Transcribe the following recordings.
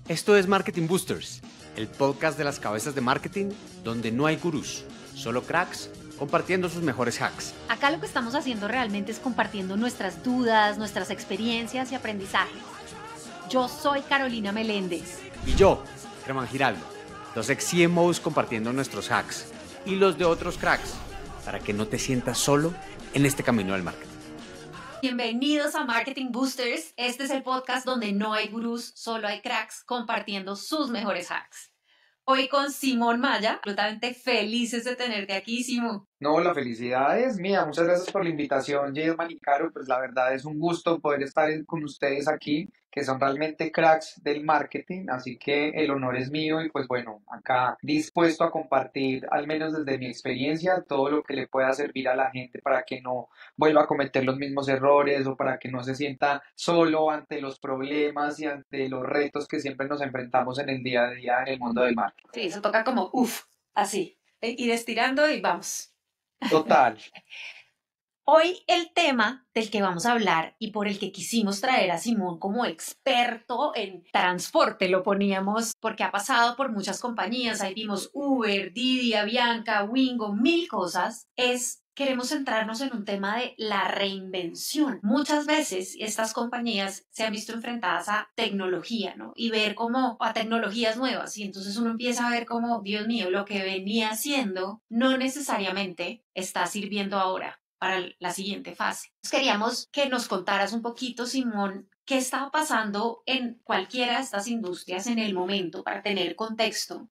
Esto es Marketing Boosters, el podcast de las cabezas de marketing donde no hay gurús, solo cracks compartiendo sus mejores hacks. Acá lo que estamos haciendo realmente es compartiendo nuestras dudas, nuestras experiencias y aprendizajes. Yo soy Carolina Meléndez. Y yo, Germán Giraldo, dos ex CMOs compartiendo nuestros hacks y los de otros cracks, para que no te sientas solo en este camino del marketing. Bienvenidos a Marketing Boosters. Este es el podcast donde no hay gurús, solo hay cracks compartiendo sus mejores hacks. Hoy con Simón Maya, absolutamente felices de tenerte aquí, Simón. No, la felicidad es mía. Muchas gracias por la invitación, Germán y Caro. Pues la verdad es un gusto poder estar con ustedes aquí, que son realmente cracks del marketing. Así que el honor es mío y pues bueno, acá dispuesto a compartir, al menos desde mi experiencia, todo lo que le pueda servir a la gente para que no vuelva a cometer los mismos errores o para que no se sienta solo ante los problemas y ante los retos que siempre nos enfrentamos en el día a día en el mundo del marketing. Sí, eso toca como así, ir estirando y vamos. Total. Hoy el tema del que vamos a hablar y por el que quisimos traer a Simón como experto en transporte, lo poníamos porque ha pasado por muchas compañías, ahí vimos Uber, Didi, Avianca, Wingo, mil cosas, queremos centrarnos en un tema de la reinvención. Muchas veces estas compañías se han visto enfrentadas a tecnología, ¿no? Y ver cómo a tecnologías nuevas. Y entonces uno empieza a ver cómo, Dios mío, lo que venía haciendo no necesariamente está sirviendo ahora para la siguiente fase. Entonces queríamos que nos contaras un poquito, Simón, qué estaba pasando en cualquiera de estas industrias en el momento para tener contexto.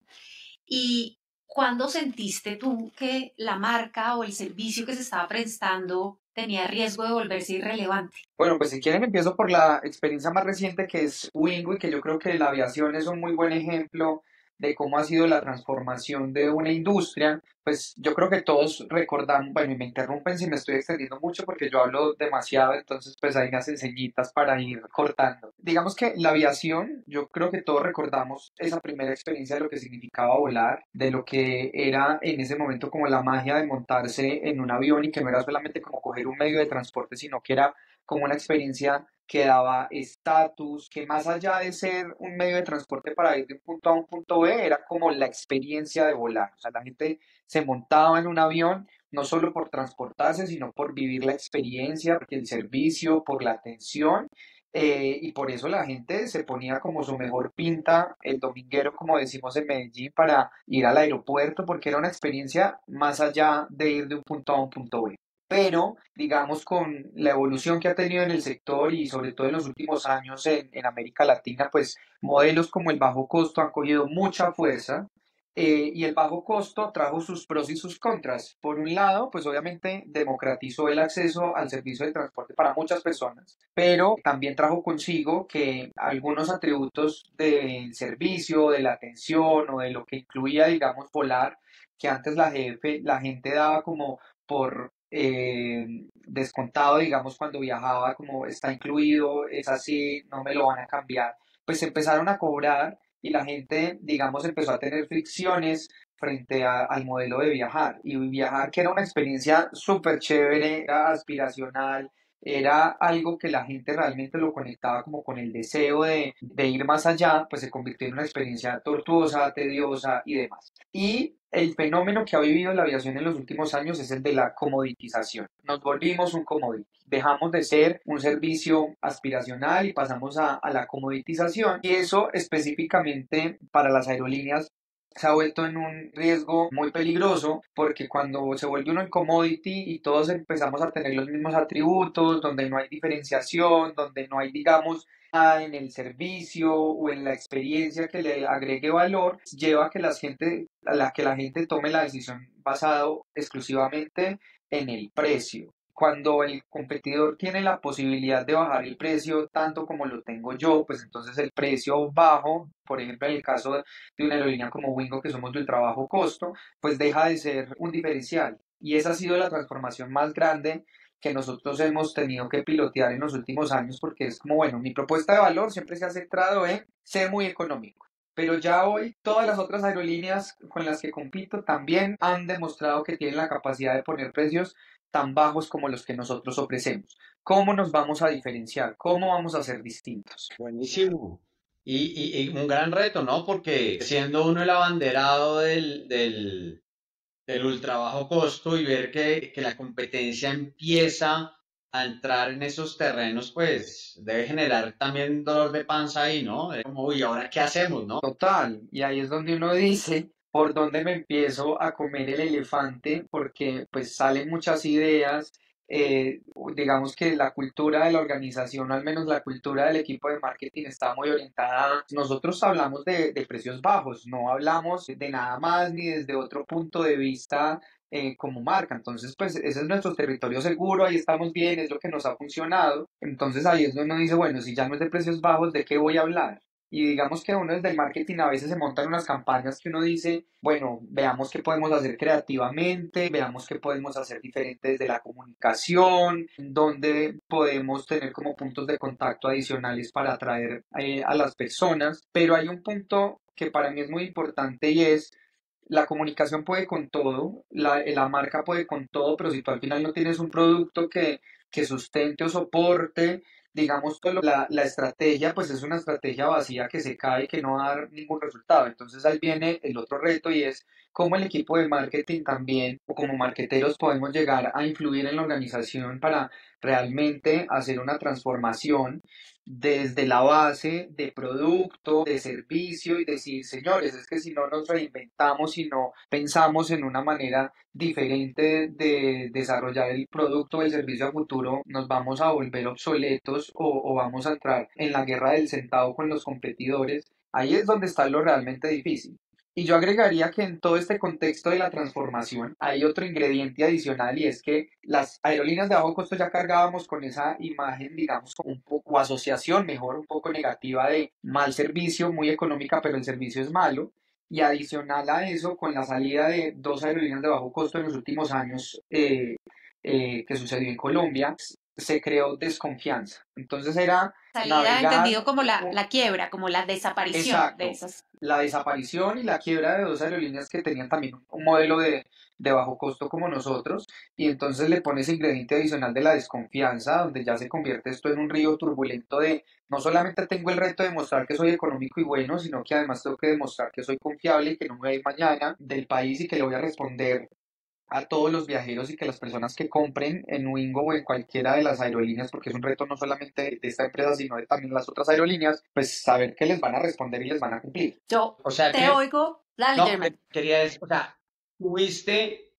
Y ¿cuándo sentiste tú que la marca o el servicio que se estaba prestando tenía riesgo de volverse irrelevante? Bueno, pues si quieren empiezo por la experiencia más reciente que es Wingo y que yo creo que la aviación es un muy buen ejemplo de cómo ha sido la transformación de una industria. Pues yo creo que todos recordamos, bueno, y me interrumpen si me estoy extendiendo mucho porque yo hablo demasiado, entonces pues ahí me hacen señitas para ir cortando. Digamos que la aviación, yo creo que todos recordamos esa primera experiencia de lo que significaba volar, de lo que era en ese momento como la magia de montarse en un avión y que no era solamente como coger un medio de transporte, sino que era como una experiencia que daba estatus, que más allá de ser un medio de transporte para ir de un punto A a un punto B, era como la experiencia de volar. O sea, la gente se montaba en un avión no solo por transportarse, sino por vivir la experiencia, por el servicio, por la atención. Y por eso la gente se ponía como su mejor pinta el dominguero, como decimos en Medellín, para ir al aeropuerto, porque era una experiencia más allá de ir de un punto A a un punto B. Pero, digamos, con la evolución que ha tenido en el sector y sobre todo en los últimos años en América Latina, pues modelos como el bajo costo han cogido mucha fuerza, y el bajo costo trajo sus pros y sus contras. Por un lado, pues obviamente democratizó el acceso al servicio de transporte para muchas personas, pero también trajo consigo que algunos atributos del servicio, de la atención o de lo que incluía, digamos, volar, que antes la gente daba como por descontado, digamos, cuando viajaba, como está incluido, es así, no me lo van a cambiar, pues empezaron a cobrar y la gente, digamos, empezó a tener fricciones frente al modelo de viajar. Y viajar, que era una experiencia súper chévere, era aspiracional, era algo que la gente realmente lo conectaba como con el deseo de ir más allá, pues se convirtió en una experiencia tortuosa, tediosa y demás. Y el fenómeno que ha vivido la aviación en los últimos años es el de la comoditización. Nos volvimos un commodity. Dejamos de ser un servicio aspiracional y pasamos a la comoditización. Y eso específicamente para las aerolíneas se ha vuelto en un riesgo muy peligroso porque cuando se vuelve uno en commodity y todos empezamos a tener los mismos atributos, donde no hay diferenciación, donde no hay, digamos, nada en el servicio o en la experiencia que le agregue valor, lleva a que la gente tome la decisión basado exclusivamente en el precio. Cuando el competidor tiene la posibilidad de bajar el precio tanto como lo tengo yo, pues entonces el precio bajo, por ejemplo en el caso de una aerolínea como Wingo, que somos del trabajo costo, pues deja de ser un diferencial. Y esa ha sido la transformación más grande que nosotros hemos tenido que pilotear en los últimos años, porque es como, bueno, mi propuesta de valor siempre se ha centrado en ser muy económico. Pero ya hoy todas las otras aerolíneas con las que compito también han demostrado que tienen la capacidad de poner precios tan bajos como los que nosotros ofrecemos. ¿Cómo nos vamos a diferenciar? ¿Cómo vamos a ser distintos? Buenísimo. Y un gran reto, ¿no? Porque siendo uno el abanderado del ultra bajo costo y ver que la competencia empieza a entrar en esos terrenos, pues debe generar también dolor de panza ahí, ¿no? Es como, uy, ¿ahora qué hacemos, no? Total, y ahí es donde uno dice por dónde me empiezo a comer el elefante, porque pues salen muchas ideas, digamos que la cultura de la organización, al menos la cultura del equipo de marketing está muy orientada, nosotros hablamos de precios bajos, no hablamos de nada más ni desde otro punto de vista como marca, entonces pues ese es nuestro territorio seguro, ahí estamos bien, es lo que nos ha funcionado, entonces ahí es donde uno dice, bueno, si ya no es de precios bajos, ¿de qué voy a hablar? Y digamos que uno desde el marketing a veces se montan unas campañas que uno dice, bueno, veamos qué podemos hacer creativamente, veamos qué podemos hacer diferente desde la comunicación, donde podemos tener como puntos de contacto adicionales para atraer a las personas. Pero hay un punto que para mí es muy importante y es, la comunicación puede con todo, la marca puede con todo, pero si tú al final no tienes un producto que sustente o soporte, digamos, la estrategia, pues es una estrategia vacía que se cae y que no va a dar ningún resultado. Entonces ahí viene el otro reto y es cómo el equipo de marketing también, o como marketeros, podemos llegar a influir en la organización para realmente hacer una transformación desde la base de producto, de servicio y decir, señores, es que si no nos reinventamos, si no pensamos en una manera diferente de desarrollar el producto o el servicio a futuro, nos vamos a volver obsoletos o vamos a entrar en la guerra del centavo con los competidores. Ahí es donde está lo realmente difícil. Y yo agregaría que en todo este contexto de la transformación hay otro ingrediente adicional y es que las aerolíneas de bajo costo ya cargábamos con esa imagen, digamos, un poco, o asociación mejor, un poco negativa de mal servicio, muy económica, pero el servicio es malo. Y adicional a eso, con la salida de dos aerolíneas de bajo costo en los últimos años que sucedió en Colombia, se creó desconfianza. Entonces era Salida navegar. entendido como la quiebra, como la desaparición de Exacto, esas. la desaparición y la quiebra de dos aerolíneas que tenían también un modelo de bajo costo como nosotros, y entonces le pones ingrediente adicional de la desconfianza, donde ya se convierte esto en un río turbulento de no solamente tengo el reto de demostrar que soy económico y bueno, sino que además tengo que demostrar que soy confiable y que no me voy a ir mañana del país y que le voy a responder a todos los viajeros y que las personas que compren en Wingo o en cualquiera de las aerolíneas, porque es un reto no solamente de esta empresa, sino de también las otras aerolíneas, pues saber que les van a responder y les van a cumplir. Yo O sea te que, oigo, dale, no, Germán. quería decir, o sea, tuviste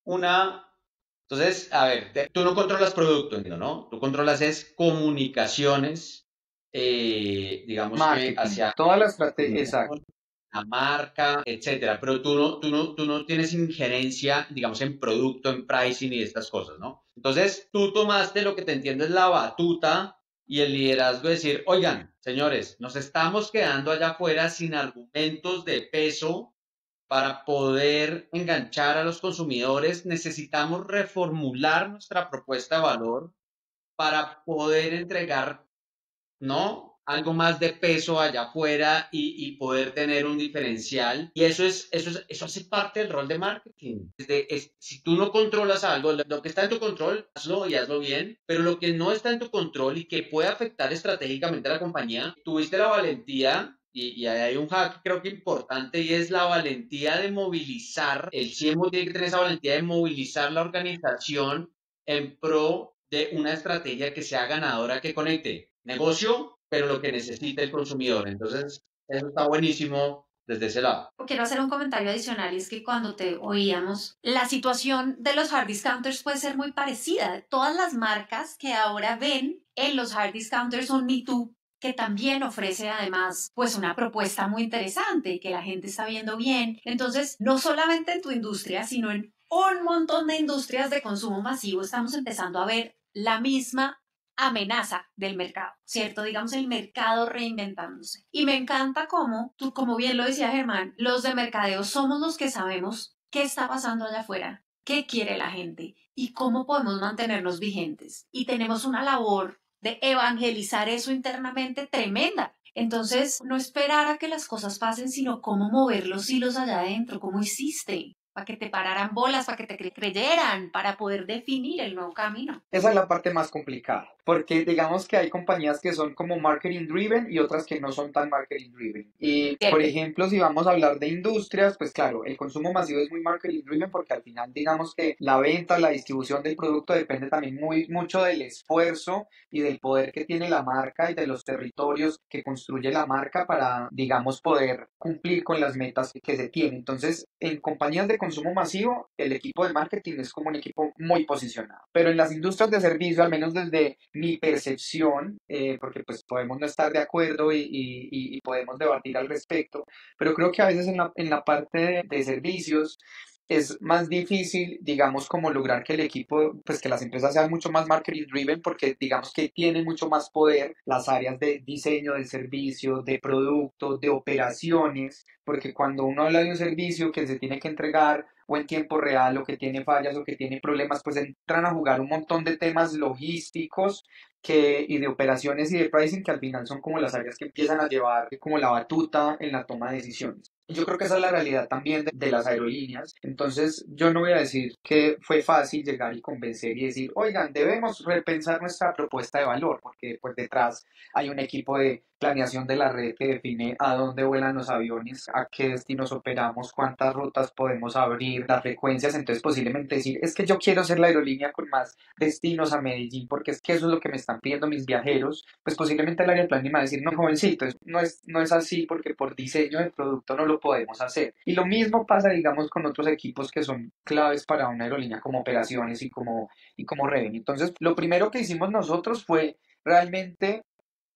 una. Entonces, a ver, tú no controlas producto, ¿no? Tú controlas es comunicaciones, digamos que Marketing, hacia toda la estrategia, exacto. la marca, etcétera, pero tú no tienes injerencia, digamos, en producto, en pricing y estas cosas, ¿no? Entonces, tú tomaste lo que te entiendo es la batuta y el liderazgo de decir, oigan, señores, nos estamos quedando allá afuera sin argumentos de peso para poder enganchar a los consumidores, necesitamos reformular nuestra propuesta de valor para poder entregar, ¿no? Algo más de peso allá afuera y poder tener un diferencial. Y eso hace parte del rol de marketing. Si tú no controlas algo, lo que está en tu control, hazlo y hazlo bien, pero lo que no está en tu control y que puede afectar estratégicamente a la compañía, tuviste la valentía. Y ahí hay un hack creo que importante y es la valentía de movilizar, el CMO tiene que tener esa valentía de movilizar la organización en pro de una estrategia que sea ganadora, que conecte negocio, pero lo que necesita el consumidor. Entonces, eso está buenísimo desde ese lado. Quiero hacer un comentario adicional y es que cuando te oíamos, la situación de los hard discounters puede ser muy parecida. Todas las marcas que ahora ven en los hard discounters son Me Too, que también ofrece además pues una propuesta muy interesante que la gente está viendo bien. Entonces, no solamente en tu industria, sino en un montón de industrias de consumo masivo estamos empezando a ver la misma amenaza del mercado, ¿cierto? Digamos el mercado reinventándose. Y me encanta cómo, tú, como bien lo decía Germán, los de mercadeo somos los que sabemos qué está pasando allá afuera, qué quiere la gente y cómo podemos mantenernos vigentes. Y tenemos una labor de evangelizar eso internamente tremenda. Entonces, no esperar a que las cosas pasen, sino cómo mover los hilos allá adentro, cómo hiciste, para que te pararan bolas, para que te creyeran, para poder definir el nuevo camino. Esa es la parte más complicada. porque digamos que hay compañías que son como marketing driven y otras que no son tan marketing driven. Y por Cierto. ejemplo, si vamos a hablar de industrias, pues claro, el consumo masivo es muy marketing driven porque al final digamos que la venta, la distribución del producto depende también mucho del esfuerzo y del poder que tiene la marca y de los territorios que construye la marca para, digamos, poder cumplir con las metas que se tienen. Entonces, en compañías de consumo masivo, el equipo de marketing es como un equipo muy posicionado. Pero en las industrias de servicio, al menos desde mi percepción, porque pues podemos no estar de acuerdo y podemos debatir al respecto, pero creo que a veces en la parte de servicios es más difícil, digamos, como lograr que el equipo, pues que las empresas sean mucho más marketing driven porque digamos que tienen mucho más poder las áreas de diseño del servicio, de producto, de operaciones, porque cuando uno habla de un servicio que se tiene que entregar o en tiempo real o que tiene fallas o que tiene problemas, pues entran a jugar un montón de temas logísticos y de operaciones y de pricing que al final son como las áreas que empiezan a llevar como la batuta en la toma de decisiones. Yo creo que esa es la realidad también de las aerolíneas. Entonces, yo no voy a decir que fue fácil llegar y convencer y decir, oigan, debemos repensar nuestra propuesta de valor, porque pues detrás hay un equipo de planeación de la red que define a dónde vuelan los aviones, a qué destinos operamos, cuántas rutas podemos abrir, las frecuencias. Entonces, posiblemente decir, es que yo quiero ser la aerolínea con más destinos a Medellín, porque es que eso es lo que me están pidiendo mis viajeros. Pues posiblemente el área de planning va a decir, no, jovencito, no es así porque por diseño del producto no lo podemos hacer. Y lo mismo pasa, digamos, con otros equipos que son claves para una aerolínea como operaciones y como revenue. Entonces, lo primero que hicimos nosotros fue realmente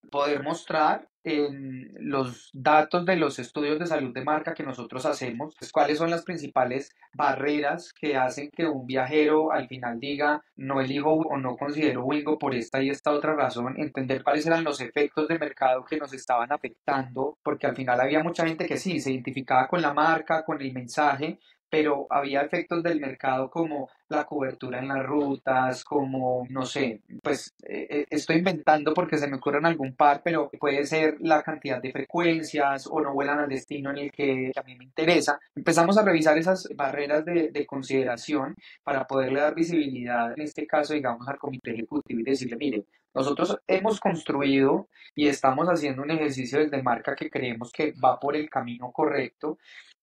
poder mostrar en los datos de los estudios de salud de marca que nosotros hacemos, pues, cuáles son las principales barreras que hacen que un viajero al final diga no elijo o no considero Wingo por esta y esta otra razón, entender cuáles eran los efectos de mercado que nos estaban afectando, porque al final había mucha gente que sí, se identificaba con la marca, con el mensaje, pero había efectos del mercado como la cobertura en las rutas, como, no sé, pues estoy inventando porque se me ocurren algún par, pero puede ser la cantidad de frecuencias o no vuelan al destino en el que a mí me interesa. Empezamos a revisar esas barreras de consideración para poderle dar visibilidad, en este caso, digamos, al comité ejecutivo y decirle, mire, nosotros hemos construido y estamos haciendo un ejercicio desde marca que creemos que va por el camino correcto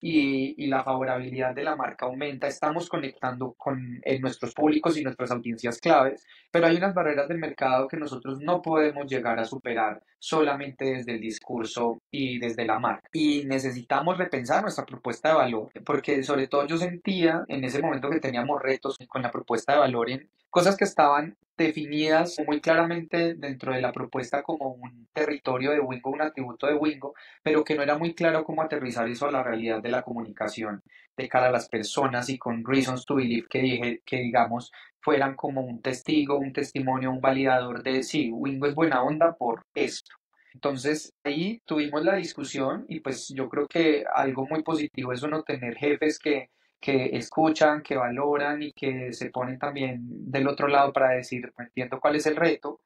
y la favorabilidad de la marca aumenta, estamos conectando con nuestros públicos y nuestras audiencias claves, pero hay unas barreras del mercado que nosotros no podemos llegar a superar solamente desde el discurso y desde la marca. Y necesitamos repensar nuestra propuesta de valor, porque sobre todo yo sentía en ese momento que teníamos retos con la propuesta de valor en cosas que estaban definidas muy claramente dentro de la propuesta como un territorio de Wingo, un atributo de Wingo, pero que no era muy claro cómo aterrizar eso a la realidad de la comunicación de cara a las personas y con reasons to believe que digamos fueran como un testigo, un testimonio, un validador de sí, Wingo es buena onda por esto. Entonces ahí tuvimos la discusión y pues yo creo que algo muy positivo es uno tener jefes que escuchan, que valoran y que se ponen también del otro lado para decir, "No entiendo cuál es el reto,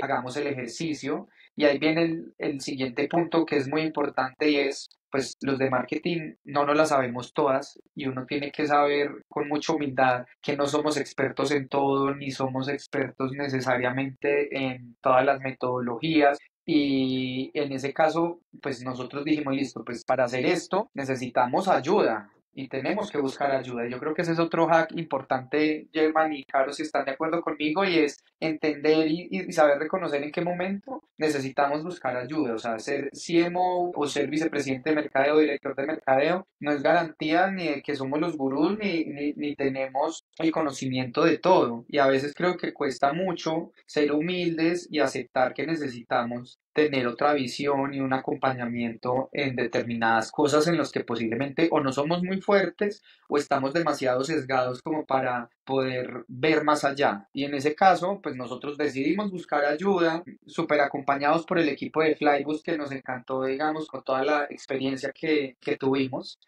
hagamos el ejercicio". Y ahí viene el siguiente punto que es muy importante y es, pues los de marketing no nos las sabemos todas y uno tiene que saber con mucha humildad que no somos expertos en todo ni somos expertos necesariamente en todas las metodologías. Y en ese caso, pues nosotros dijimos, listo, pues para hacer esto necesitamos ayuda y tenemos que buscar ayuda. Yo creo que ese es otro hack importante, Germán y Caro, si están de acuerdo conmigo, y es entender y saber reconocer en qué momento necesitamos buscar ayuda. O sea, ser CMO o ser vicepresidente de mercadeo o director de mercadeo no es garantía ni de que somos los gurús ni tenemos el conocimiento de todo. Y a veces creo que cuesta mucho ser humildes y aceptar que necesitamos tener otra visión y un acompañamiento en determinadas cosas en las que posiblemente o no somos muy fuertes o estamos demasiado sesgados como para poder ver más allá. Y en ese caso, pues nosotros decidimos buscar ayuda, súper acompañados por el equipo de Flybus que nos encantó, digamos, con toda la experiencia que tuvimos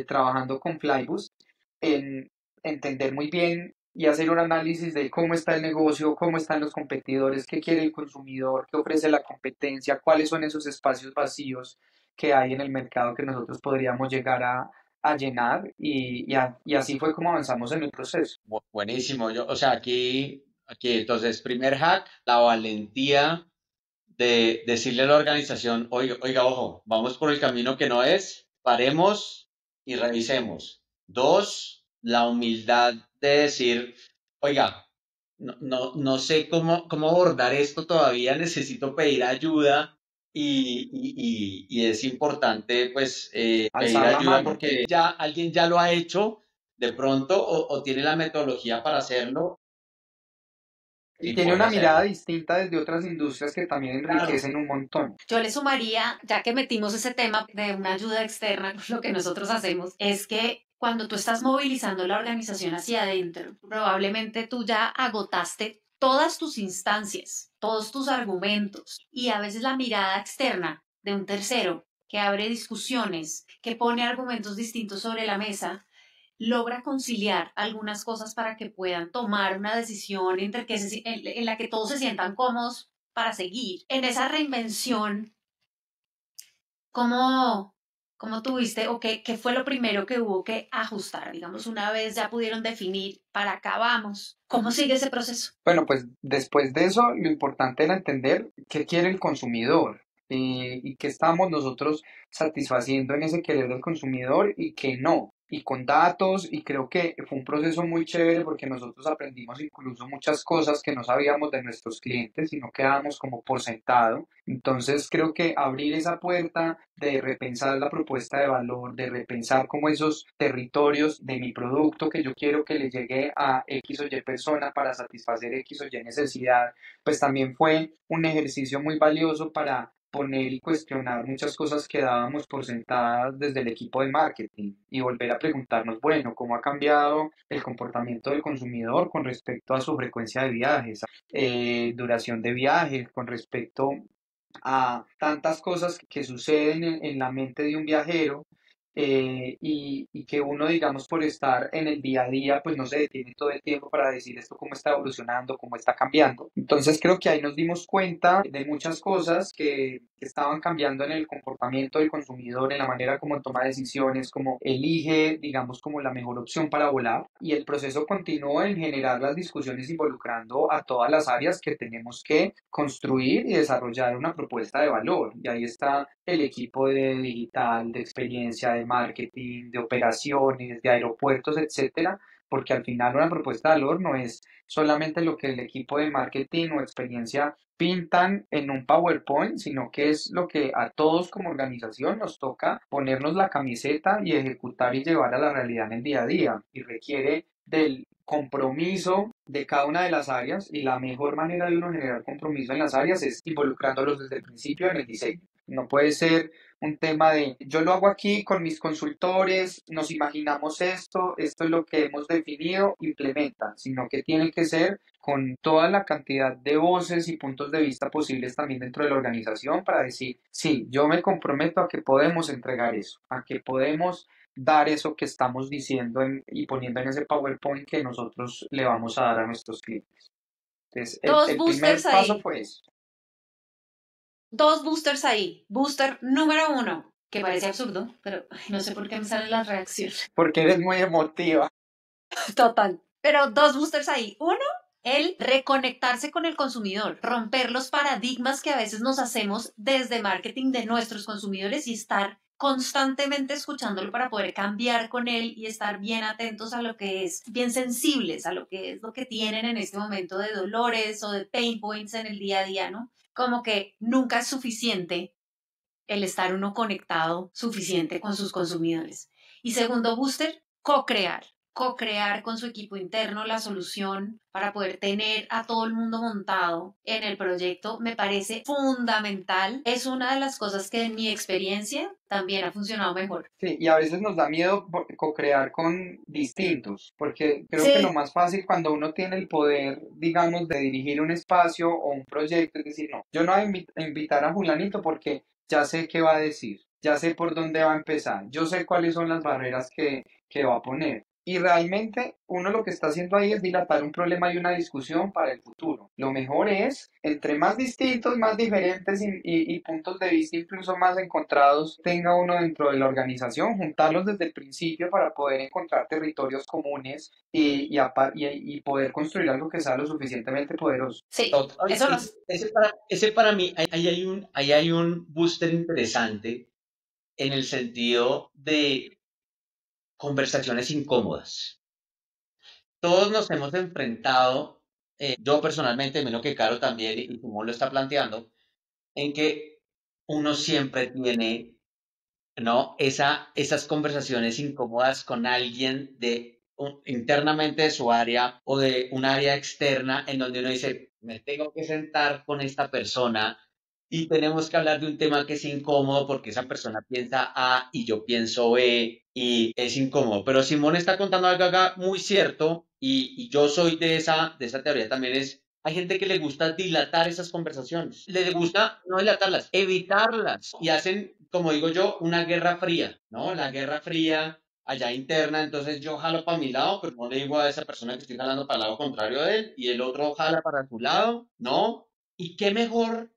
trabajando con Flybus, en entender muy bien y hacer un análisis de cómo está el negocio, cómo están los competidores, qué quiere el consumidor, qué ofrece la competencia, cuáles son esos espacios vacíos que hay en el mercado que nosotros podríamos llegar a llenar y así fue como avanzamos en el proceso. Buenísimo. Yo, o sea, aquí Aquí, entonces, primer hack, la valentía de decirle a la organización, oiga, oiga, ojo, vamos por el camino que no es, paremos y revisemos. Dos, la humildad de decir, oiga, no sé cómo abordar esto todavía, necesito pedir ayuda y es importante pues pedir Alzar la ayuda mano. porque ya alguien ya lo ha hecho de pronto o tiene la metodología para hacerlo Y y tiene poder una mirada hacerlo. distinta desde otras industrias que también Claro. enriquecen un montón. Yo le sumaría, ya que metimos ese tema de una ayuda externa, lo que nosotros hacemos es que cuando tú estás movilizando la organización hacia adentro, probablemente tú ya agotaste todas tus instancias, todos tus argumentos y a veces la mirada externa de un tercero que abre discusiones, que pone argumentos distintos sobre la mesa, logra conciliar algunas cosas para que puedan tomar una decisión en la que todos se sientan cómodos para seguir. En esa reinvención, ¿cómo, cómo tuviste o qué fue lo primero que hubo que ajustar? Digamos, una vez ya pudieron definir, para acá vamos. ¿Cómo sigue ese proceso? Bueno, pues después de eso, lo importante era entender qué quiere el consumidor y qué estamos nosotros satisfaciendo en ese querer del consumidor y qué no. Y con datos, y creo que fue un proceso muy chévere porque nosotros aprendimos incluso muchas cosas que no sabíamos de nuestros clientes y no quedábamos como por sentado. Entonces creo que abrir esa puerta de repensar la propuesta de valor, de repensar como esos territorios de mi producto que yo quiero que le llegue a X o Y persona para satisfacer X o Y necesidad, pues también fue un ejercicio muy valioso para poner y cuestionar muchas cosas que dábamos por sentadas desde el equipo de marketing y volver a preguntarnos, bueno, ¿cómo ha cambiado el comportamiento del consumidor con respecto a su frecuencia de viajes, duración de viajes, con respecto a tantas cosas que suceden en la mente de un viajero y que uno, digamos, por estar en el día a día, pues no se detiene todo el tiempo para decir esto cómo está evolucionando, cómo está cambiando. Entonces creo que ahí nos dimos cuenta de muchas cosas que estaban cambiando en el comportamiento del consumidor, en la manera como toma decisiones, como elige, digamos, como la mejor opción para volar. Y el proceso continuó en generar las discusiones involucrando a todas las áreas que tenemos que construir y desarrollar una propuesta de valor. Y ahí está el equipo de digital, de experiencia, de marketing, de operaciones, de aeropuertos, etcétera, porque al final una propuesta de valor no es solamente lo que el equipo de marketing o experiencia pintan en un PowerPoint, sino que es lo que a todos como organización nos toca ponernos la camiseta y ejecutar y llevar a la realidad en el día a día y requiere del compromiso de cada una de las áreas y la mejor manera de uno generar compromiso en las áreas es involucrándolos desde el principio en el diseño. No puede ser un tema de yo lo hago aquí con mis consultores, nos imaginamos esto es lo que hemos definido, implementa, sino que tiene que ser con toda la cantidad de voces y puntos de vista posibles también dentro de la organización para decir, sí, yo me comprometo a que podemos entregar eso, a que podemos dar eso que estamos diciendo y poniendo en ese PowerPoint que nosotros le vamos a dar a nuestros clientes. Entonces, Dos el boosters primer paso ahí, fue eso. dos boosters ahí. Booster número uno, que parece absurdo, pero ay, no sé por qué me salen las reacciones. Porque eres muy emotiva. Total. Pero dos boosters ahí. Uno, el reconectarse con el consumidor, romper los paradigmas que a veces nos hacemos desde marketing de nuestros consumidores y estar constantemente escuchándolo para poder cambiar con él y estar bien atentos a lo que es, bien sensibles a lo que es lo que tienen en este momento de dolores o de pain points en el día a día, ¿no? Como que nunca es suficiente el estar uno conectado suficiente con sus consumidores. Y segundo booster, co-crear con su equipo interno la solución para poder tener a todo el mundo montado en el proyecto me parece fundamental. Es una de las cosas que en mi experiencia también ha funcionado mejor. Sí, y a veces nos da miedo co-crear con distintos, porque creo que lo Sí, más fácil cuando uno tiene el poder, digamos, de dirigir un espacio o un proyecto, es decir, no, yo no voy a invitar a Julanito porque ya sé qué va a decir, ya sé por dónde va a empezar, yo sé cuáles son las barreras que va a poner. Y realmente uno lo que está haciendo ahí es dilatar un problema y una discusión para el futuro. Lo mejor es, entre más distintos, más diferentes y puntos de vista incluso más encontrados tenga uno dentro de la organización, juntarlos desde el principio para poder encontrar territorios comunes y poder construir algo que sea lo suficientemente poderoso. Sí, Total, eso nos... ese para mí, ahí hay un booster interesante en el sentido de conversaciones incómodas. Todos nos hemos enfrentado, yo personalmente, menos que Caro también, y como lo está planteando, en que uno siempre tiene, ¿no? Esas conversaciones incómodas con alguien internamente de su área o de un área externa en donde uno dice, me tengo que sentar con esta persona y tenemos que hablar de un tema que es incómodo porque esa persona piensa A y yo pienso B y es incómodo. Pero Simón está contando algo acá muy cierto y yo soy de esa teoría también es, hay gente que le gusta dilatar esas conversaciones, le gusta no dilatarlas, evitarlas y hacen, como digo yo, una guerra fría, ¿no? La guerra fría allá interna, entonces yo jalo para mi lado, pero no le digo a esa persona que estoy jalando para el lado contrario de él y el otro jala para su lado, ¿no? ¿Y qué mejor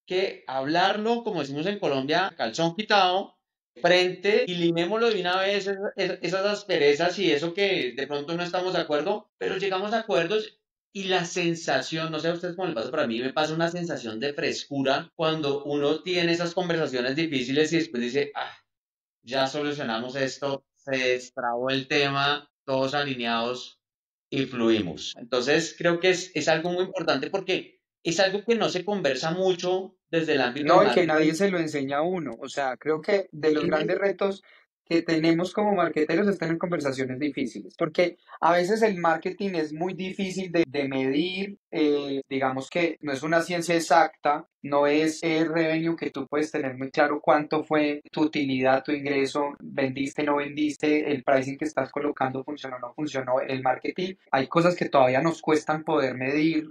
que hablarlo, como decimos en Colombia, calzón quitado, frente y limémoslo de una vez esas asperezas y eso que de pronto no estamos de acuerdo, pero llegamos a acuerdos y la sensación, no sé a ustedes cómo les pasa, pero a mí me pasa una sensación de frescura cuando uno tiene esas conversaciones difíciles y después dice, ah, ya solucionamos esto, se destrabó el tema, todos alineados y fluimos. Entonces, creo que es algo muy importante porque es algo que no se conversa mucho desde el ámbito de No, y que marketing. nadie se lo enseña a uno. O sea, creo que de los grandes retos que tenemos como marketeros es tener conversaciones difíciles, porque a veces el marketing es muy difícil de medir, digamos que no es una ciencia exacta, no es el revenue que tú puedes tener muy claro cuánto fue tu utilidad, tu ingreso, vendiste, no vendiste, el pricing que estás colocando funcionó, no funcionó. En el marketing hay cosas que todavía nos cuestan poder medir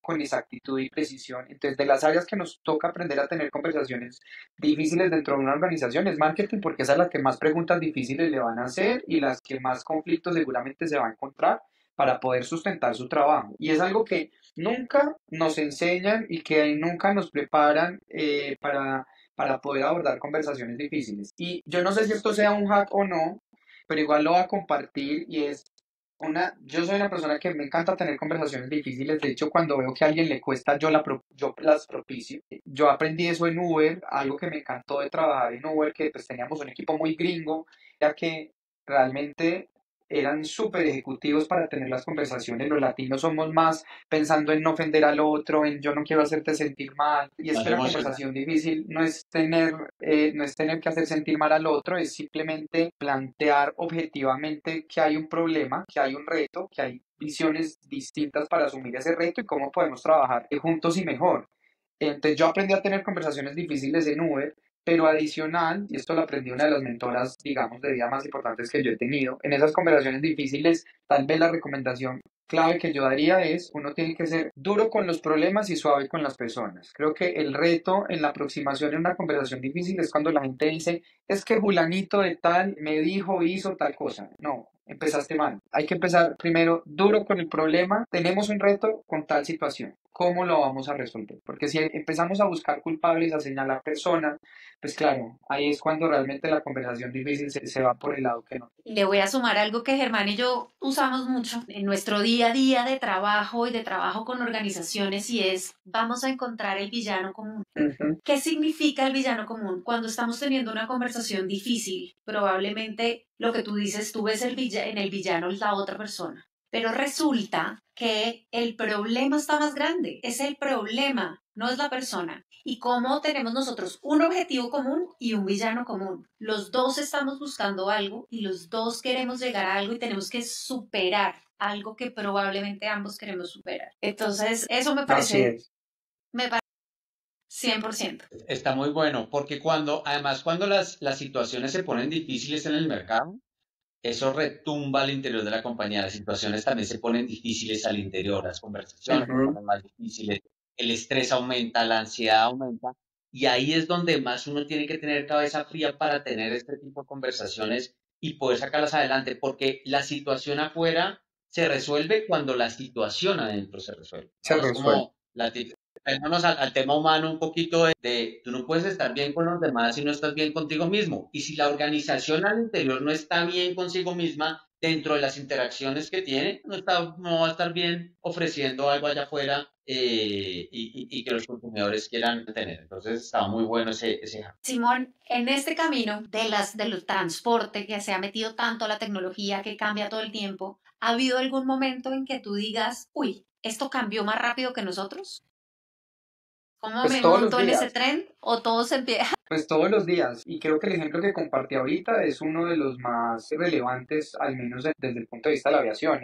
con exactitud y precisión. Entonces, de las áreas que nos toca aprender a tener conversaciones difíciles dentro de una organización es marketing, porque esa es la que más preguntas difíciles le van a hacer y las que más conflictos seguramente se va a encontrar para poder sustentar su trabajo. Y es algo que nunca nos enseñan y que nunca nos preparan para poder abordar conversaciones difíciles. Y yo no sé si esto sea un hack o no, pero igual lo voy a compartir y es yo soy una persona que me encanta tener conversaciones difíciles. De hecho, cuando veo que a alguien le cuesta, yo las propicio. Yo aprendí eso en Uber, algo que me encantó de trabajar en Uber, que pues teníamos un equipo muy gringo, ya que realmente eran súper ejecutivos para tener las conversaciones. Los latinos somos más pensando en no ofender al otro, en yo no quiero hacerte sentir mal. Y es Más que una emocional. conversación difícil no es tener que hacer sentir mal al otro, es simplemente plantear objetivamente que hay un problema, que hay un reto, que hay visiones distintas para asumir ese reto y cómo podemos trabajar juntos y mejor. Entonces yo aprendí a tener conversaciones difíciles en Uber, pero adicional, y esto lo aprendí una de las mentoras, digamos, de vida más importantes que yo he tenido, en esas conversaciones difíciles, tal vez la recomendación clave que yo daría es, uno tiene que ser duro con los problemas y suave con las personas. Creo que el reto en la aproximación en una conversación difícil es cuando la gente dice, es que Julanito de tal me dijo, hizo tal cosa. No, empezaste mal. Hay que empezar primero duro con el problema. Tenemos un reto con tal situación. ¿Cómo lo vamos a resolver? Porque si empezamos a buscar culpables, a señalar personas, pues claro, ahí es cuando realmente la conversación difícil se va por el lado que no. Le voy a sumar algo que Germán y yo usamos mucho en nuestro día a día de trabajo y de trabajo con organizaciones y es, vamos a encontrar el villano común. Ujú. ¿Qué significa el villano común? Cuando estamos teniendo una conversación difícil, probablemente lo que tú dices, tú ves en el villano la otra persona. Pero resulta que el problema está más grande. Es el problema, no es la persona. Y cómo tenemos nosotros un objetivo común y un villano común. Los dos estamos buscando algo y los dos queremos llegar a algo y tenemos que superar algo que probablemente ambos queremos superar. Entonces, eso me Así parece, es. me parece 100%. Está muy bueno, porque además, cuando las situaciones se ponen difíciles en el mercado, eso retumba al interior de la compañía. Las situaciones también se ponen difíciles al interior, las conversaciones se Ujú. ponen más difíciles, el estrés aumenta, la ansiedad aumenta, y ahí es donde más uno tiene que tener cabeza fría para tener este tipo de conversaciones y poder sacarlas adelante, porque la situación afuera se resuelve cuando la situación adentro se resuelve, Se ¿no? Es resuelve. como vámonos al tema humano un poquito tú no puedes estar bien con los demás si no estás bien contigo mismo. Y si la organización al interior no está bien consigo misma, dentro de las interacciones que tiene, no va a estar bien ofreciendo algo allá afuera y que los consumidores quieran tener. Entonces estaba muy bueno ese hack. Simón, en este camino del transporte que se ha metido tanto la tecnología que cambia todo el tiempo, ¿ha habido algún momento en que tú digas, uy, esto cambió más rápido que nosotros? ¿Cómo Pues me todos los monto en ese días. tren? ¿O todo se empieza? Pues todos los días, y creo que el ejemplo que compartí ahorita es uno de los más relevantes, al menos desde el punto de vista de la aviación.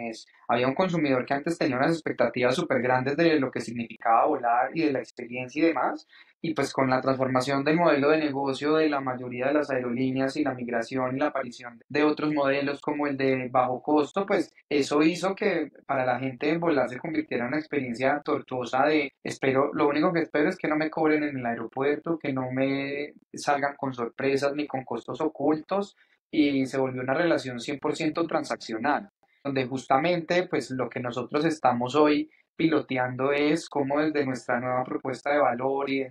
Había un consumidor que antes tenía unas expectativas súper grandes de lo que significaba volar y de la experiencia y demás, y pues con la transformación del modelo de negocio de la mayoría de las aerolíneas y la migración y la aparición de otros modelos como el de bajo costo, pues eso hizo que para la gente volar se convirtiera en una experiencia tortuosa de espero, lo único que espero es que no me cobren en el aeropuerto, que no me salgan con sorpresas ni con costos ocultos, y se volvió una relación 100% transaccional, donde justamente pues lo que nosotros estamos hoy piloteando es cómo desde nuestra nueva propuesta de valor y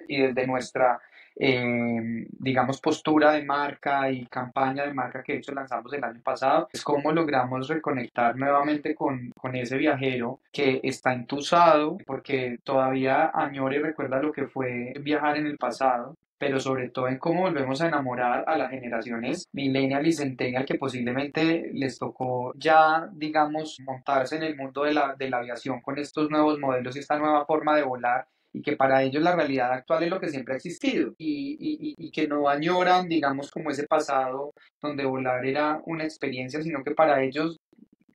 y desde nuestra digamos postura de marca y campaña de marca que de hecho lanzamos el año pasado, es cómo logramos reconectar nuevamente con ese viajero que está entusado porque todavía añora y recuerda lo que fue viajar en el pasado, pero sobre todo en cómo volvemos a enamorar a las generaciones millennial y centennial que posiblemente les tocó ya, digamos, montarse en el mundo de la aviación con estos nuevos modelos y esta nueva forma de volar, y que para ellos la realidad actual es lo que siempre ha existido y que no añoran, digamos, como ese pasado donde volar era una experiencia, sino que para ellos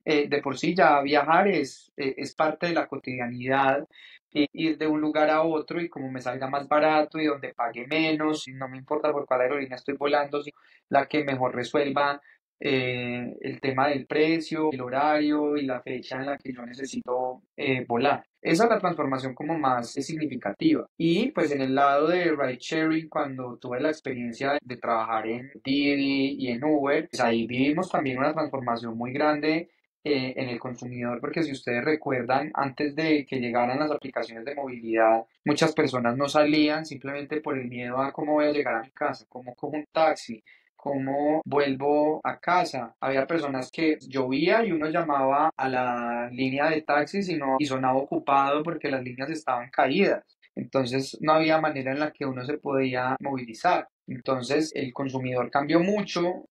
de por sí ya viajar es parte de la cotidianidad, ir de un lugar a otro y como me salga más barato y donde pague menos, y no me importa por cuál aerolínea estoy volando, sino la que mejor resuelva el tema del precio, el horario y la fecha en la que yo necesito volar. Esa es la transformación como más significativa. Y pues en el lado de ride sharing, cuando tuve la experiencia de trabajar en Didi y en Uber, pues ahí vivimos también una transformación muy grande en el consumidor, porque si ustedes recuerdan, antes de que llegaran las aplicaciones de movilidad, muchas personas no salían simplemente por el miedo a cómo voy a llegar a mi casa, cómo cojo un taxi, cómo vuelvo a casa. Había personas que llovía y uno llamaba a la línea de taxis y sonaba ocupado porque las líneas estaban caídas. Entonces no había manera en la que uno se podía movilizar. Entonces el consumidor cambió mucho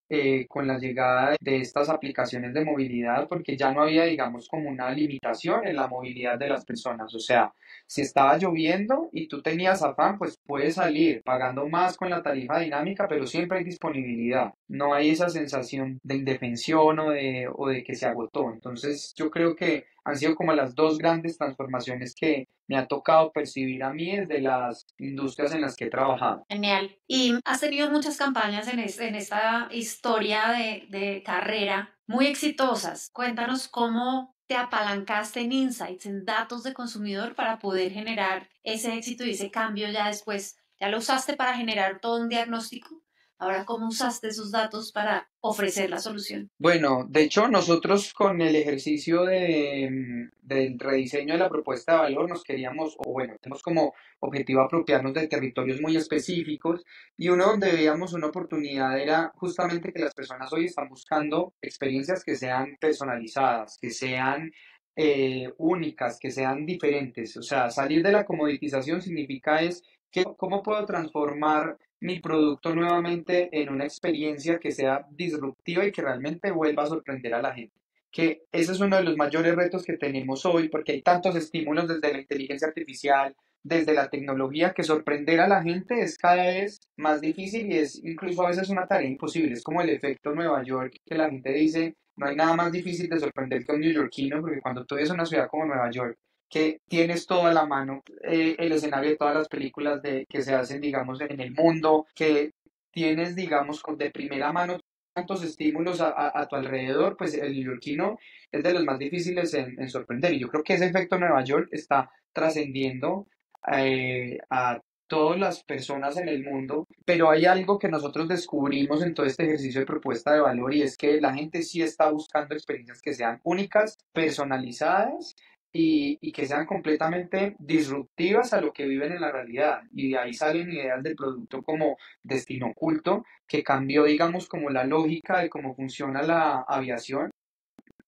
con la llegada de estas aplicaciones de movilidad, porque ya no había, digamos, como una limitación en la movilidad de las personas. O sea, si estaba lloviendo y tú tenías afán, pues puedes salir pagando más con la tarifa dinámica, pero siempre hay disponibilidad. No hay esa sensación de indefensión o de que se agotó. Entonces yo creo que han sido como las dos grandes transformaciones que me ha tocado percibir a mí desde las industrias en las que he trabajado. Genial. Y has tenido muchas campañas en esta historia de carrera muy exitosas. Cuéntanos cómo te apalancaste en insights, en datos de consumidor para poder generar ese éxito y ese cambio ya después. Ya lo usaste para generar todo un diagnóstico. Ahora, ¿cómo usaste esos datos para ofrecer la solución? Bueno, de hecho, nosotros con el ejercicio del rediseño de la propuesta de valor nos queríamos, o bueno, tenemos como objetivo apropiarnos de territorios muy específicos, y uno donde veíamos una oportunidad era justamente que las personas hoy están buscando experiencias que sean personalizadas, que sean únicas, que sean diferentes. O sea, salir de la comoditización significa es que cómo puedo transformar mi producto nuevamente en una experiencia que sea disruptiva y que realmente vuelva a sorprender a la gente. Que ese es uno de los mayores retos que tenemos hoy, porque hay tantos estímulos desde la inteligencia artificial, desde la tecnología, que sorprender a la gente es cada vez más difícil y es incluso a veces una tarea imposible. Es como el efecto Nueva York, que la gente dice, no hay nada más difícil de sorprender que un neoyorquino, porque cuando tú ves una ciudad como Nueva York, que tienes todo a la mano, el escenario de todas las películas que se hacen, digamos, en el mundo, que tienes, digamos, de primera mano tantos estímulos a tu alrededor, pues el neoyorquino es de los más difíciles en sorprender. Y yo creo que ese efecto Nueva York está trascendiendo a todas las personas en el mundo, pero hay algo que nosotros descubrimos en todo este ejercicio de propuesta de valor y es que la gente sí está buscando experiencias que sean únicas, personalizadas y que sean completamente disruptivas a lo que viven en la realidad. Y de ahí salen ideas del producto como Destino Oculto, que cambió, digamos, como la lógica de cómo funciona la aviación.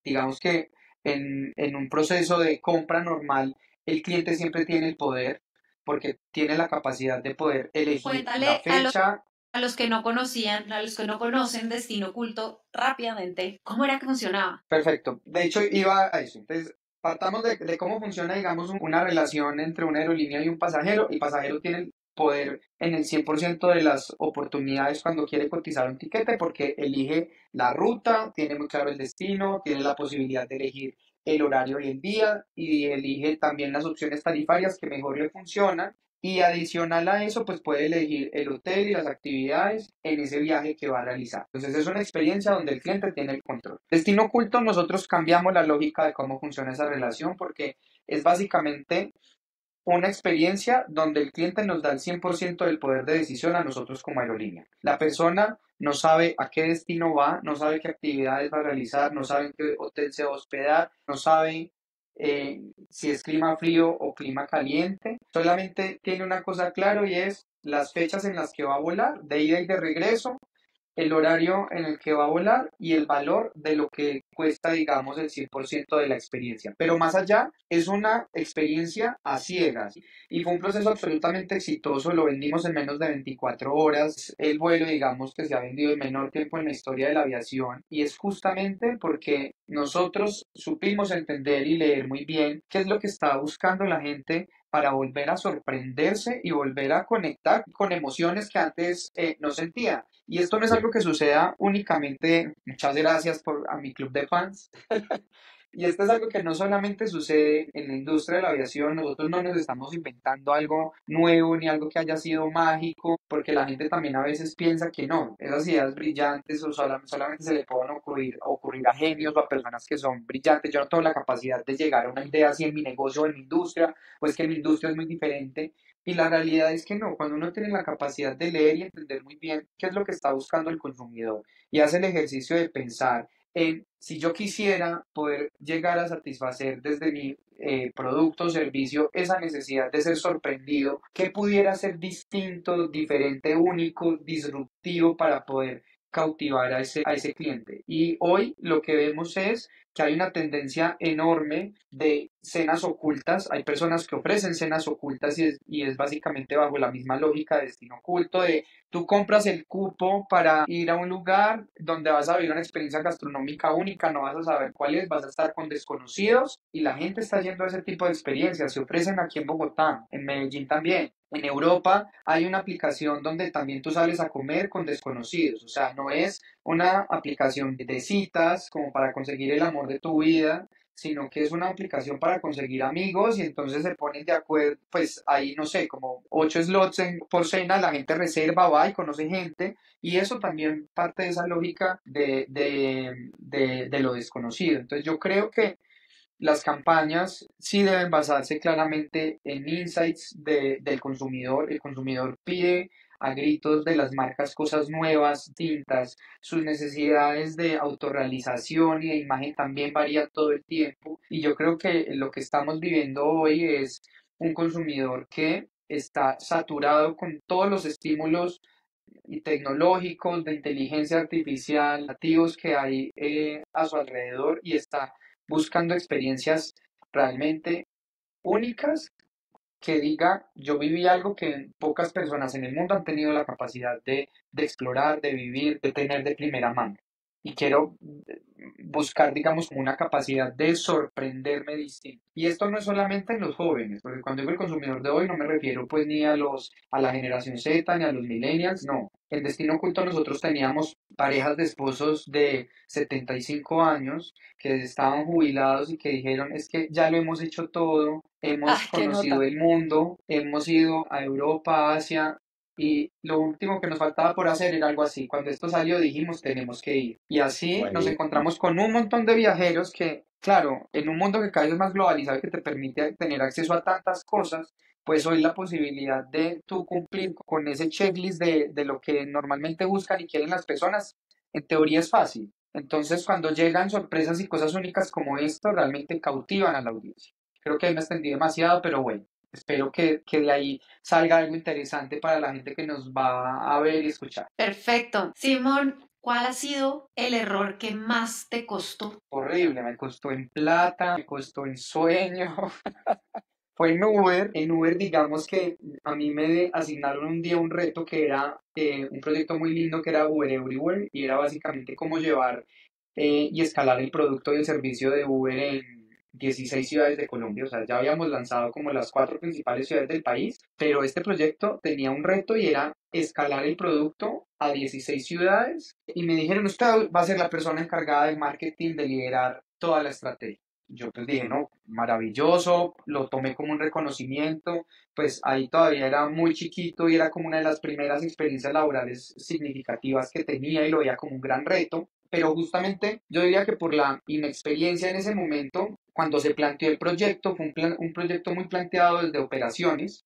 Digamos que en un proceso de compra normal, el cliente siempre tiene el poder porque tiene la capacidad de poder elegir la Cuéntale fecha. a los que no conocían, a los que no conocen Destino Oculto rápidamente, ¿cómo era que funcionaba? Perfecto. De hecho, iba a eso. Entonces, partamos de cómo funciona, digamos, una relación entre una aerolínea y un pasajero. El pasajero tiene el poder en el 100% de las oportunidades cuando quiere cotizar un tiquete porque elige la ruta, tiene muy claro el destino, tiene la posibilidad de elegir el horario y el día y elige también las opciones tarifarias que mejor le funcionan. Y adicional a eso, pues puede elegir el hotel y las actividades en ese viaje que va a realizar. Entonces es una experiencia donde el cliente tiene el control. Destino Oculto, nosotros cambiamos la lógica de cómo funciona esa relación porque es básicamente una experiencia donde el cliente nos da el 100% del poder de decisión a nosotros como aerolínea. La persona no sabe a qué destino va, no sabe qué actividades va a realizar, no sabe en qué hotel se va a hospedar, no sabe si es clima frío o clima caliente. Solamente tiene una cosa claro y es las fechas en las que va a volar, de ida y de regreso, el horario en el que va a volar y el valor de lo que cuesta, digamos, el 100% de la experiencia. Pero más allá, es una experiencia a ciegas y fue un proceso absolutamente exitoso. Lo vendimos en menos de 24 horas. El vuelo, digamos, que se ha vendido en menor tiempo en la historia de la aviación y es justamente porque nosotros supimos entender y leer muy bien qué es lo que está buscando la gente para volver a sorprenderse y volver a conectar con emociones que antes no sentía. Y esto no es algo que suceda únicamente, muchas gracias a mi club de fans, y esto es algo que no solamente sucede en la industria de la aviación, nosotros no nos estamos inventando algo nuevo ni algo que haya sido mágico, porque la gente también a veces piensa que no, esas ideas brillantes o solamente se le pueden ocurrir a genios o a personas que son brillantes. Yo no tengo la capacidad de llegar a una idea así en mi negocio o en mi industria, pues que mi industria es muy diferente. Y la realidad es que no, cuando uno tiene la capacidad de leer y entender muy bien qué es lo que está buscando el consumidor y hace el ejercicio de pensar en si yo quisiera poder llegar a satisfacer desde mi producto o servicio esa necesidad de ser sorprendido, ¿qué pudiera ser distinto, diferente, único, disruptivo para poder cautivar a ese cliente? Y hoy lo que vemos es que hay una tendencia enorme de cenas ocultas. Hay personas que ofrecen cenas ocultas y es básicamente bajo la misma lógica de destino oculto, de tú compras el cupo para ir a un lugar donde vas a vivir una experiencia gastronómica única, no vas a saber cuál es, vas a estar con desconocidos y la gente está yendo a ese tipo de experiencias. Se ofrecen aquí en Bogotá, en Medellín también. En Europa hay una aplicación donde también tú sales a comer con desconocidos, o sea, no es una aplicación de citas como para conseguir el amor de tu vida, sino que es una aplicación para conseguir amigos y entonces se ponen de acuerdo, pues ahí no sé, como 8 slots por cena, la gente reserva, va y conoce gente y eso también parte de esa lógica de lo desconocido. Entonces yo creo que las campañas sí deben basarse claramente en insights del consumidor. El consumidor pide a gritos de las marcas cosas nuevas, distintas. Sus necesidades de autorrealización y de imagen también varían todo el tiempo. Y yo creo que lo que estamos viviendo hoy es un consumidor que está saturado con todos los estímulos y tecnológicos de inteligencia artificial nativos que hay a su alrededor y está buscando experiencias realmente únicas que diga, yo viví algo que pocas personas en el mundo han tenido la capacidad de explorar, de vivir, de tener de primera mano. Y quiero buscar, digamos, como una capacidad de sorprenderme distinto. Y esto no es solamente en los jóvenes, porque cuando digo el consumidor de hoy no me refiero pues ni a la generación Z ni a los millennials, no. En Destino Oculto nosotros teníamos parejas de esposos de 75 años que estaban jubilados y que dijeron, es que ya lo hemos hecho todo, hemos ¡Ay, qué conocido nota! el mundo, hemos ido a Europa, Asia, y lo último que nos faltaba por hacer era algo así. Cuando esto salió dijimos, tenemos que ir. Y así nos Buenísimo. encontramos con un montón de viajeros que, claro, en un mundo que cada vez es más globalizado y que te permite tener acceso a tantas cosas, pues hoy la posibilidad de tú cumplir con ese checklist de lo que normalmente buscan y quieren las personas, en teoría es fácil. Entonces, cuando llegan sorpresas y cosas únicas como esto, realmente cautivan a la audiencia. Creo que ahí me extendí demasiado, pero bueno, espero que de ahí salga algo interesante para la gente que nos va a ver y escuchar. Perfecto. Simón, ¿cuál ha sido el error que más te costó? Horrible, me costó en plata, me costó en sueño. Fue en Uber digamos que a mí me asignaron un día un reto que era un proyecto muy lindo que era Uber Everywhere y era básicamente cómo llevar y escalar el producto y el servicio de Uber en 16 ciudades de Colombia. O sea, ya habíamos lanzado como las 4 principales ciudades del país, pero este proyecto tenía un reto y era escalar el producto a 16 ciudades y me dijeron, usted va a ser la persona encargada de marketing, de liderar toda la estrategia. Yo pues dije, no, maravilloso, lo tomé como un reconocimiento, pues ahí todavía era muy chiquito y era como una de las primeras experiencias laborales significativas que tenía y lo veía como un gran reto, pero justamente yo diría que por la inexperiencia en ese momento, cuando se planteó el proyecto, fue un proyecto muy planteado desde operaciones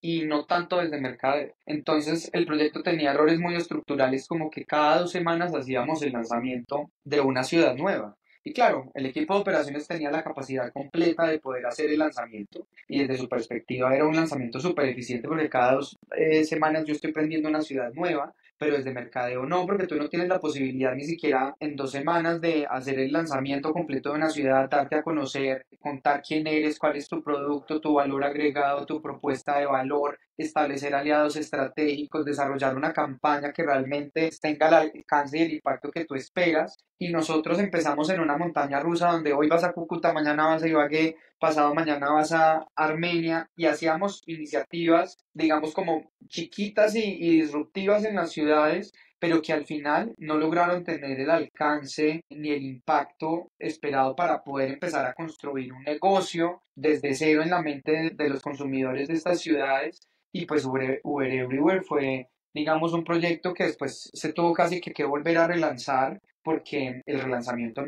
y no tanto desde mercadeo. Entonces el proyecto tenía errores muy estructurales como que cada 2 semanas hacíamos el lanzamiento de una ciudad nueva. Y claro, el equipo de operaciones tenía la capacidad completa de poder hacer el lanzamiento y desde su perspectiva era un lanzamiento súper eficiente porque cada 2 semanas yo estoy prendiendo una ciudad nueva, pero desde mercadeo no, porque tú no tienes la posibilidad ni siquiera en 2 semanas de hacer el lanzamiento completo de una ciudad, darte a conocer, contar quién eres, cuál es tu producto, tu valor agregado, tu propuesta de valor, establecer aliados estratégicos, desarrollar una campaña que realmente tenga el alcance y el impacto que tú esperas. Y nosotros empezamos en una montaña rusa donde hoy vas a Cúcuta, mañana vas a Ibagué, pasado mañana vas a Armenia y hacíamos iniciativas, digamos, como chiquitas y disruptivas en las ciudades, pero que al final no lograron tener el alcance ni el impacto esperado para poder empezar a construir un negocio desde cero en la mente de los consumidores de estas ciudades. Y pues Uber Everywhere fue, digamos, un proyecto que después se tuvo casi que volver a relanzar porque el lanzamiento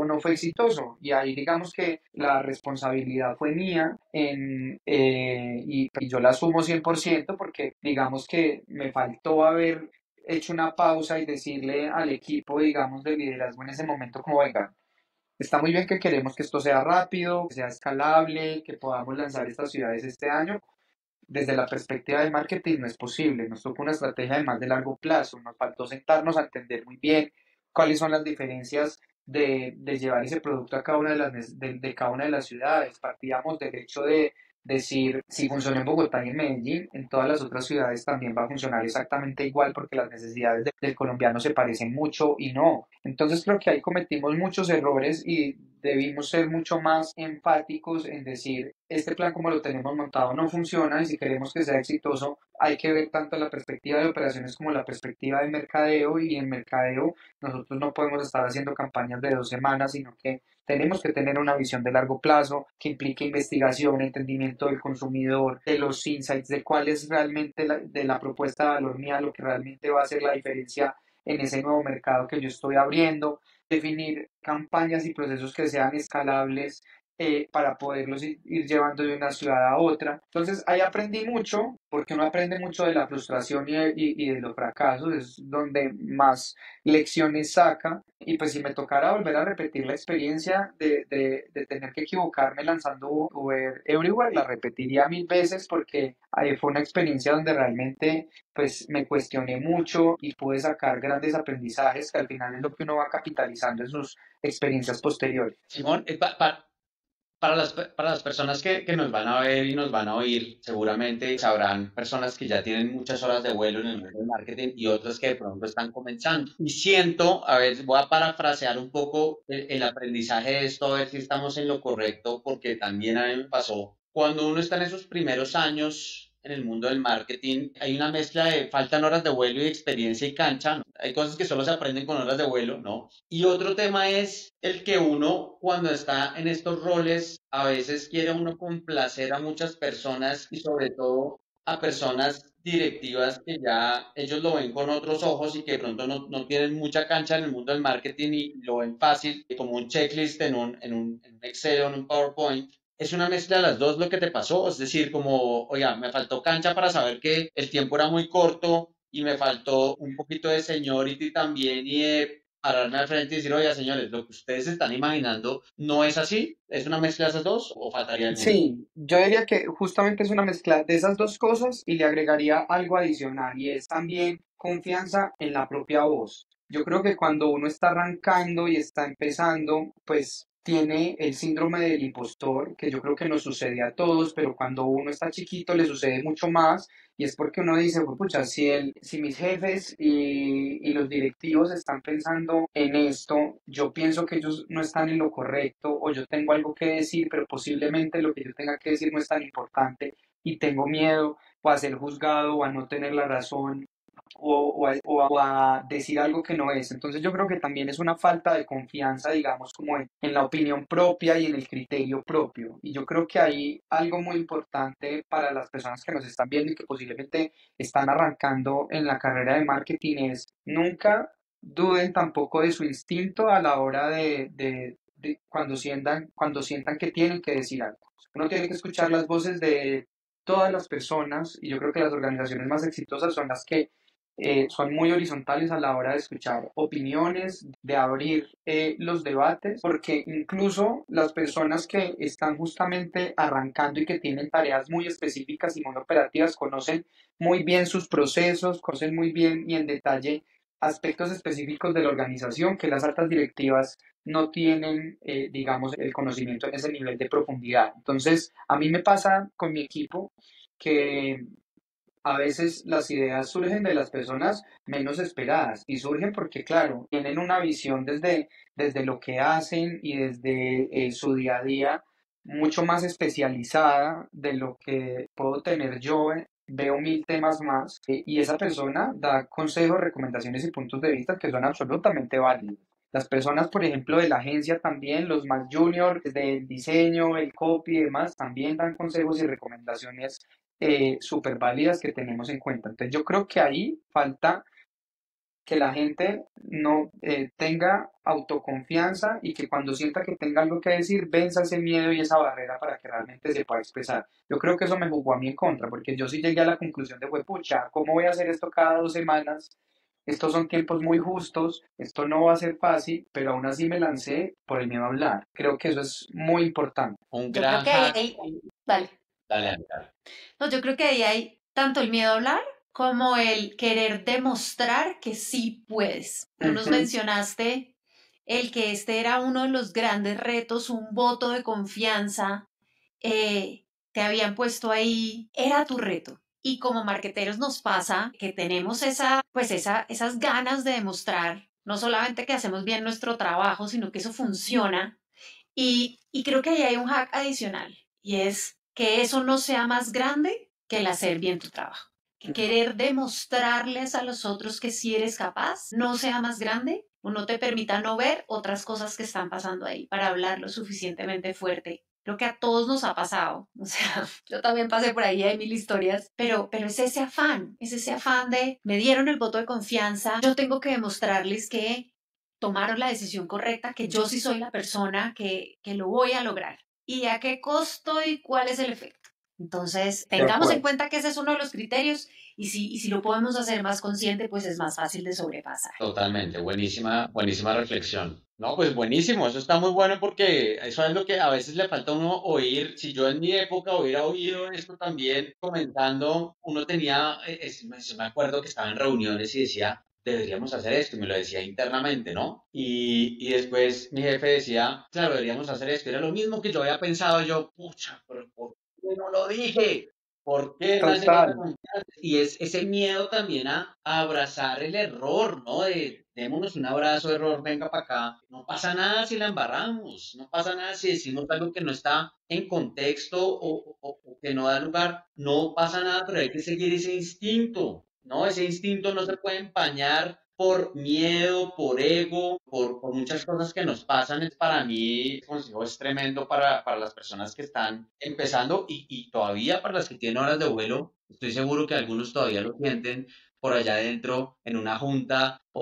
no fue exitoso y ahí digamos que la responsabilidad fue mía y yo la asumo 100% porque digamos que me faltó haber hecho una pausa y decirle al equipo, digamos, de liderazgo en ese momento como, venga, está muy bien que queremos que esto sea rápido, que sea escalable, que podamos lanzar estas ciudades este año. Desde la perspectiva del marketing no es posible, nos toca una estrategia de más de largo plazo, nos faltó sentarnos a entender muy bien cuáles son las diferencias de llevar ese producto a cada una de cada una de las ciudades. Partíamos del hecho de decir, si funciona en Bogotá y en Medellín, en todas las otras ciudades también va a funcionar exactamente igual porque las necesidades del colombiano se parecen mucho y no. Entonces creo que ahí cometimos muchos errores y debimos ser mucho más enfáticos en decir, este plan como lo tenemos montado no funciona y si queremos que sea exitoso hay que ver tanto la perspectiva de operaciones como la perspectiva de mercadeo y en mercadeo nosotros no podemos estar haciendo campañas de 2 semanas, sino que tenemos que tener una visión de largo plazo que implique investigación, entendimiento del consumidor, de los insights, de cuál es realmente de la propuesta de valor mía, lo que realmente va a hacer la diferencia en ese nuevo mercado que yo estoy abriendo, definir campañas y procesos que sean escalables para poderlos ir llevando de una ciudad a otra. Entonces ahí aprendí mucho, porque uno aprende mucho de la frustración y de los fracasos, es donde más lecciones saca. Y pues si me tocara volver a repetir la experiencia de tener que equivocarme lanzando Uber Everywhere, la repetiría 1000 veces porque ahí fue una experiencia donde realmente pues me cuestioné mucho y pude sacar grandes aprendizajes que al final es lo que uno va capitalizando en sus experiencias posteriores. Simón, para las personas que nos van a ver y nos van a oír, seguramente sabrán personas que ya tienen muchas horas de vuelo en el mundo del marketing y otras que de pronto están comenzando. Y siento, a ver, voy a parafrasear un poco el aprendizaje de esto, a ver si estamos en lo correcto, porque también a mí me pasó. Cuando uno está en esos primeros años en el mundo del marketing, hay una mezcla de faltan horas de vuelo y experiencia y cancha, ¿no? Hay cosas que solo se aprenden con horas de vuelo, ¿no? Y otro tema es el que uno cuando está en estos roles a veces quiere uno complacer a muchas personas y sobre todo a personas directivas que ya ellos lo ven con otros ojos y que de pronto no tienen mucha cancha en el mundo del marketing y lo ven fácil como un checklist en un Excel o en un PowerPoint. es una mezcla de las dos lo que te pasó, es decir, como, oiga, me faltó cancha para saber que el tiempo era muy corto y me faltó un poquito de seniority también y de pararme al frente y decir, oiga, señores, lo que ustedes están imaginando no es así, ¿es una mezcla de esas dos o faltaría alguna? Sí, yo diría que justamente es una mezcla de esas dos cosas y le agregaría algo adicional y es también confianza en la propia voz. Yo creo que cuando uno está arrancando y está empezando, pues tiene el síndrome del impostor, que yo creo que nos sucede a todos, pero cuando uno está chiquito le sucede mucho más y es porque uno dice, "Pues, pucha, si mis jefes y los directivos están pensando en esto, yo pienso que ellos no están en lo correcto o yo tengo algo que decir, pero posiblemente lo que yo tenga que decir no es tan importante y tengo miedo o a ser juzgado o a no tener la razón o a decir algo que no es. Entonces yo creo que también es una falta de confianza, digamos, como en la opinión propia y en el criterio propio. Y yo creo que hay algo muy importante para las personas que nos están viendo y que posiblemente están arrancando en la carrera de marketing es nunca duden tampoco de su instinto a la hora de cuando sientan que tienen que decir algo. Uno tiene que escuchar las voces de todas las personas y yo creo que las organizaciones más exitosas son las que son muy horizontales a la hora de escuchar opiniones, de abrir los debates, porque incluso las personas que están justamente arrancando y que tienen tareas muy específicas y muy operativas conocen muy bien sus procesos, conocen muy bien y en detalle aspectos específicos de la organización que las altas directivas no tienen, digamos, el conocimiento en ese nivel de profundidad. Entonces, a mí me pasa con mi equipo que a veces las ideas surgen de las personas menos esperadas y surgen porque, claro, tienen una visión desde lo que hacen y desde su día a día mucho más especializada de lo que puedo tener yo. Veo mil temas más y esa persona da consejos, recomendaciones y puntos de vista que son absolutamente válidos. Las personas, por ejemplo, de la agencia también, los más juniors del diseño, el copy y demás, también dan consejos y recomendaciones súper válidas que tenemos en cuenta. Entonces yo creo que ahí falta que la gente no tenga autoconfianza y que cuando sienta que tenga algo que decir, venza ese miedo y esa barrera para que realmente se pueda expresar. Yo creo que eso me jugó a mí en contra, porque yo sí llegué a la conclusión de, fue, pucha, ¿cómo voy a hacer esto cada 2 semanas? Estos son tiempos muy justos, esto no va a ser fácil, pero aún así me lancé por el miedo a hablar. Creo que eso es muy importante. Un Yo creo gran que ahí hack. dale. Dale, Anita. No, yo creo que ahí hay tanto el miedo a hablar como el querer demostrar que sí puedes. Tú nos Ujú. mencionaste el que este era uno de los grandes retos, un voto de confianza, te habían puesto ahí, era tu reto. Y como marqueteros nos pasa que tenemos esas ganas de demostrar no solamente que hacemos bien nuestro trabajo, sino que eso funciona. Y creo que ahí hay un hack adicional y es que eso no sea más grande que el hacer bien tu trabajo. Que querer demostrarles a los otros que si eres capaz no sea más grande o no te permita no ver otras cosas que están pasando ahí para hablar lo suficientemente fuerte. Creo que a todos nos ha pasado. O sea, yo también pasé por ahí, hay mil historias, pero es ese afán de me dieron el voto de confianza, yo tengo que demostrarles que tomaron la decisión correcta, que yo sí soy la persona que lo voy a lograr. ¿Y a qué costo y cuál es el efecto? Entonces, De tengamos en acuerdo. cuenta que ese es uno de los criterios y si lo podemos hacer más consciente, pues es más fácil de sobrepasar. Totalmente, buenísima, buenísima reflexión. No, pues buenísimo, eso está muy bueno porque eso es lo que a veces le falta a uno oír. Si yo en mi época hubiera oído esto también comentando, uno tenía, me acuerdo que estaba en reuniones y decía, deberíamos hacer esto, y me lo decía internamente, ¿no? Y después mi jefe decía, claro, deberíamos hacer esto. Era lo mismo que yo había pensado, yo, pucha, pero ¿por qué no lo dije? ¿Por qué me hace falta Total. confianza? Y es ese miedo también a abrazar el error, ¿no? De démonos un abrazo, error, venga para acá. No pasa nada si la embarramos, no pasa nada si decimos algo que no está en contexto o que no da lugar, no pasa nada, pero hay que seguir ese instinto, ¿no? Ese instinto no se puede empañar por miedo, por ego, por muchas cosas que nos pasan. Es para mí, el consejo es tremendo para las personas que están empezando y todavía para las que tienen horas de vuelo. Estoy seguro que algunos todavía lo sienten. por allá adentro en una junta ¿no?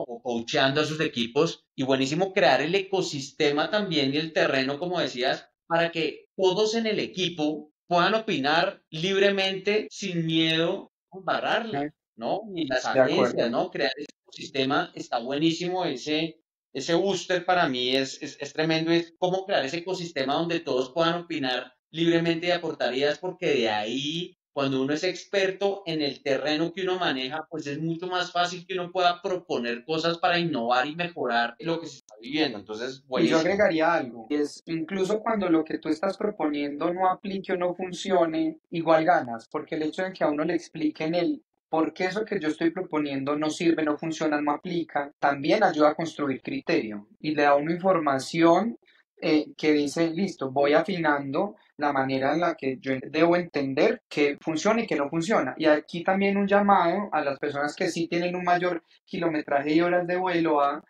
O coacheando a sus equipos y buenísimo crear el ecosistema también y el terreno, como decías, para que todos en el equipo puedan opinar libremente sin miedo a embarrarla, ¿no? Y las De agencias, acuerdo. ¿no? Crear ese ecosistema está buenísimo, ese booster para mí es tremendo, es cómo crear ese ecosistema donde todos puedan opinar libremente y aportar ideas, porque de ahí, cuando uno es experto en el terreno que uno maneja, pues es mucho más fácil que uno pueda proponer cosas para innovar y mejorar lo que se está viviendo. Entonces, Y yo buenísimo. agregaría algo, y es incluso cuando lo que tú estás proponiendo no aplique o no funcione, igual ganas, porque el hecho de que a uno le expliquen el por qué eso que yo estoy proponiendo no sirve, no funciona, no aplica, también ayuda a construir criterio y le da a uno información que dice, listo, voy afinando la manera en la que yo debo entender que funciona y que no funciona. Y aquí también un llamado a las personas que sí tienen un mayor kilometraje y horas de vuelo a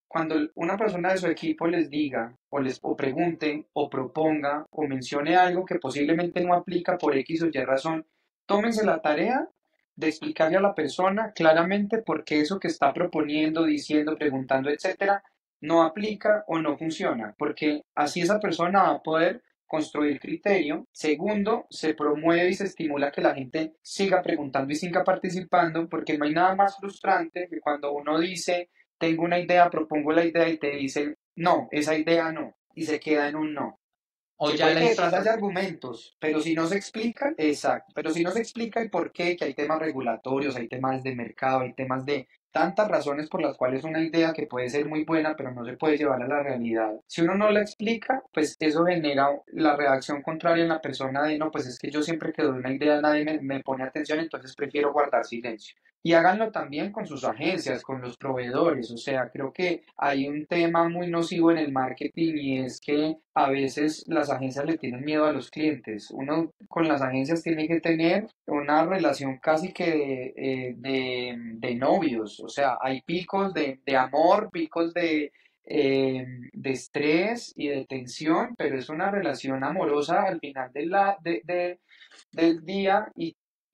cuando una persona de su equipo les diga o pregunte o proponga o mencione algo que posiblemente no aplica por X o Y razón, tómense la tarea de explicarle a la persona claramente por qué eso que está proponiendo, diciendo, preguntando, etcétera, no aplica o no funciona, porque así esa persona va a poder construir criterio. Segundo, se promueve y se estimula que la gente siga preguntando y siga participando, porque no hay nada más frustrante que cuando uno dice tengo una idea, propongo la idea y te dicen, no, esa idea no, y se queda en un no. O Que ya puede la que detrás hicimos. haya argumentos, pero si no se explica, exacto, pero si no se explica el por qué, que hay temas regulatorios, hay temas de mercado, hay temas de tantas razones por las cuales una idea que puede ser muy buena, pero no se puede llevar a la realidad. Si uno no la explica, pues eso genera la reacción contraria en la persona de, no, pues es que yo siempre que doy una idea nadie me pone atención, entonces prefiero guardar silencio. Y háganlo también con sus agencias, con los proveedores. O sea, creo que hay un tema muy nocivo en el marketing y es que a veces las agencias le tienen miedo a los clientes. Uno con las agencias tiene que tener una relación casi que de novios. O sea, hay picos de amor, picos de estrés y de tensión, pero es una relación amorosa al final del día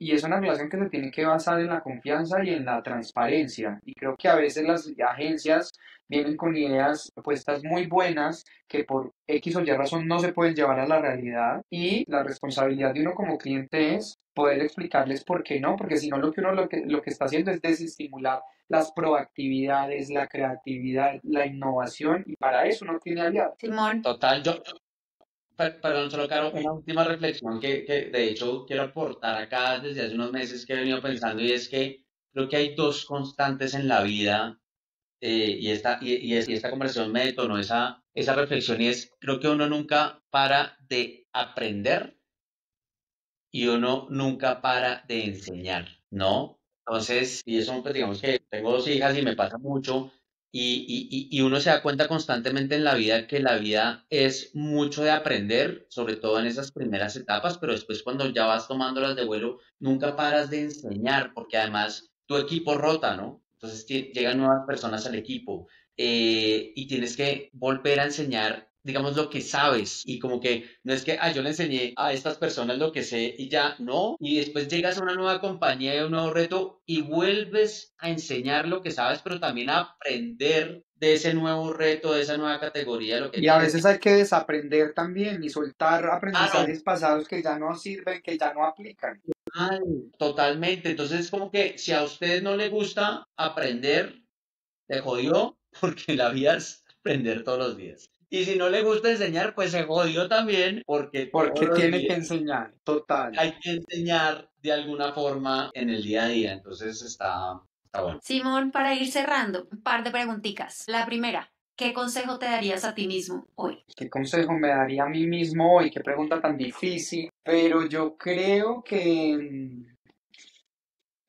y es una relación que se tiene que basar en la confianza y en la transparencia. Y creo que a veces las agencias vienen con ideas puestas muy buenas que por X o Y razón no se pueden llevar a la realidad y la responsabilidad de uno como cliente es poder explicarles por qué no, porque si no lo que uno lo que está haciendo es desestimular las proactividades, la creatividad, la innovación y para eso uno tiene aliados. Simón, Total, perdón, solo Caro, una última reflexión que de hecho quiero aportar acá desde hace unos meses que he venido pensando y es que creo que hay dos constantes en la vida y esta conversación me detonó esa reflexión y es, creo que uno nunca para de aprender y uno nunca para de enseñar, ¿no? Entonces, y eso, pues digamos que tengo dos hijas y me pasa mucho, y uno se da cuenta constantemente en la vida que la vida es mucho de aprender, sobre todo en esas primeras etapas, pero después cuando ya vas tomándolas de vuelo, nunca paras de enseñar, porque además tu equipo rota, ¿no? Entonces llegan nuevas personas al equipo y tienes que volver a enseñar, digamos, lo que sabes y como que no es que, yo le enseñé a estas personas lo que sé y ya, no, y después llegas a una nueva compañía y a un nuevo reto y vuelves a enseñar lo que sabes, pero también a aprender de ese nuevo reto, de esa nueva categoría, de lo que Y a tienes que veces hay que desaprender también y soltar dar. aprendizajes pasados que ya no sirven, que ya no aplican. Totalmente, entonces es como que si a usted no le gusta aprender, se jodió, porque la vida es aprender todos los días. Y si no le gusta enseñar, pues se jodió también, porque todos Porque los tiene que días enseñar, total. hay que enseñar de alguna forma en el día a día. Entonces está bueno. Simón, para ir cerrando, un par de preguntitas. La primera, ¿qué consejo te darías a ti mismo hoy? ¿Qué consejo me daría a mí mismo hoy? Qué pregunta tan difícil. Pero yo creo que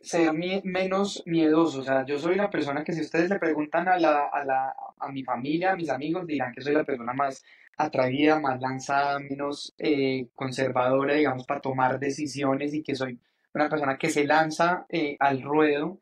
ser menos miedoso. O sea, yo soy una persona que si ustedes le preguntan a mi familia, a mis amigos, dirán que soy la persona más atrevida, más lanzada, menos conservadora, digamos, para tomar decisiones y que soy una persona que se lanza al ruedo.